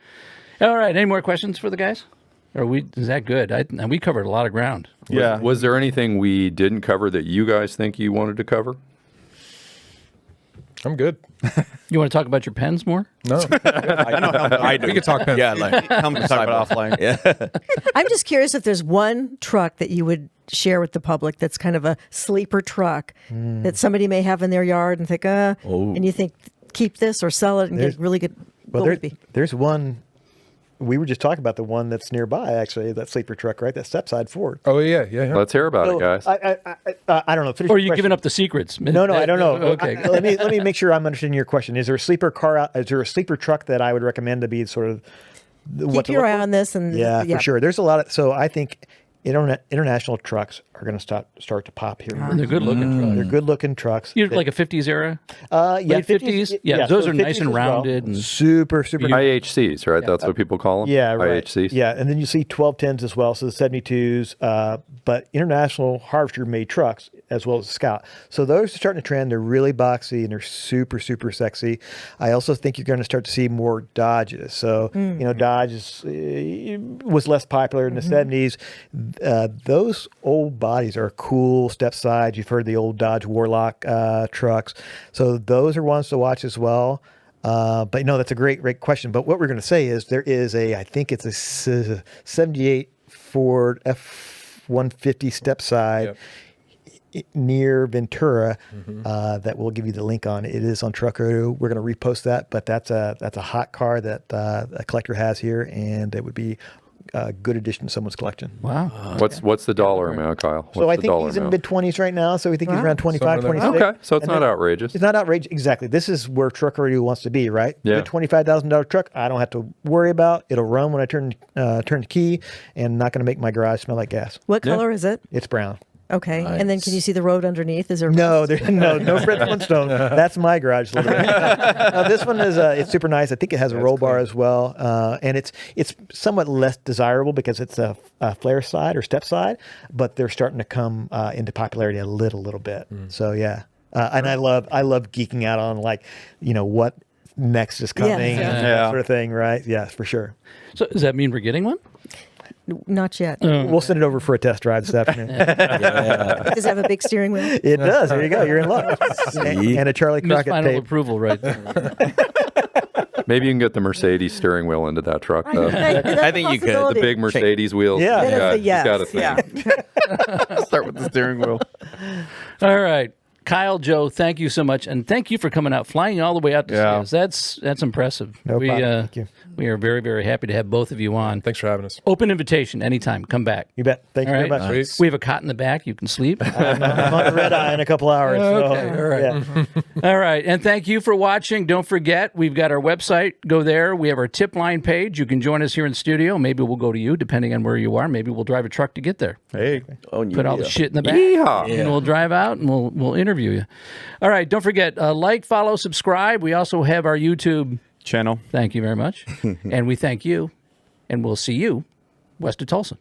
All right. Any more questions for the guys? Is that good? We covered a lot of ground. Yeah. Was there anything we didn't cover that you guys think you wanted to cover? I'm good. You want to talk about your pens more? No, I know how we could talk pens. Yeah, like Helm can talk about offline. yeah. I'm just curious if there's one truck that you would share with the public that's kind of a sleeper truck that somebody may have in their yard and think, and you think, keep this or sell it and get really good. Well, what would it be? there's one. We were just talking about the one that's nearby, actually, that sleeper truck, right? That stepside Ford. Oh yeah. Let's hear about it, guys. I don't know. Finish Or are your you question. giving up the secrets? No, I don't know. Okay. Let me make sure I'm understanding your question. Is there a sleeper car? Is there a sleeper truck that I would recommend to be sort of Keep your eye on this. And Yeah, for sure. There's a lot of. So I think international trucks are going to start to pop here. They're good looking trucks. They're good looking trucks. You're like a 50s era? Yeah, late 50s? Yeah, those are nice 50s and as well. rounded and- super. IHCs, right? That's what people call them? Yeah, right. IHCs? Yeah, and then you see 1210s as well, so the 72s, but international Harvester-made trucks as well as Scout. So those are starting to trend. They're really boxy and they're super, super sexy. I also think you're going to start to see more Dodges. So, Dodge was less popular in the 70s. Those old bodies are cool step sides. You've heard the old Dodge Warlock trucks. So those are ones to watch as well. But that's a great question. But what we're going to say is there is I think it's a 78 Ford F-150 step side near Ventura that we'll give you the link on. It is on Truck Rodeo. We're going to repost that, but that's a hot car that a collector has here, and it would be a good addition to someone's collection. Wow. What's the dollar amount, Kyle? So I What's the think dollar he's in amount? mid-20s right now, so we think he's around 25, 26. Okay, so it's And not then- outrageous. It's not outrageous. Exactly. This is where Truck Rodeo wants to be, right? Yeah. Good $25,000 truck, I don't have to worry about. It'll run when I turn the key, and not going to make my garage smell like gas. What color is it? It's brown. Okay. And then can you see the road underneath? Is there No, no Fred Flintstone. That's my garage. This one is it's super nice. I think it has a roll bar as well, and it's somewhat less desirable because it's a flare side or step side, but they're starting to come into popularity a little bit. So yeah, and I love geeking out on like what next is coming and that sort of thing, right? Yeah, for sure. So does that mean we're getting one? Not yet. We'll send it over for a test drive this afternoon. Does it have a big steering wheel? It does. There you go. You're in luck. And a Charlie Miss Crockett final tape. approval right there. Maybe you can get the Mercedes steering wheel into that truck, though. I think you could. The big Mercedes wheels. Yeah. That is a You yes. got a thing. Start with the steering wheel. All right. Kyle, Joe, thank you so much. And thank you for coming out, flying all the way out to see us. That's impressive. No problem. Thank you. We are very, very happy to have both of you on. Thanks for having us. Open invitation anytime. Come back. You bet. Thank you All very right. much. Nice. We have a cot in the back. You can sleep. I'm on the red eye in a couple hours. Okay, So, all right. yeah. All right. And thank you for watching. Don't forget, we've got our website. Go there. We have our tip line page. You can join us here in studio. Maybe we'll go to you, depending on where you are. Maybe we'll drive a truck to get there. Hey. Put all the shit in the back. Yeehaw. And we'll drive out and we'll interview you. All right. Don't forget, like, follow, subscribe. We also have our YouTube Channel. Thank you very much. And we thank you. And we'll see you west of Tulsa.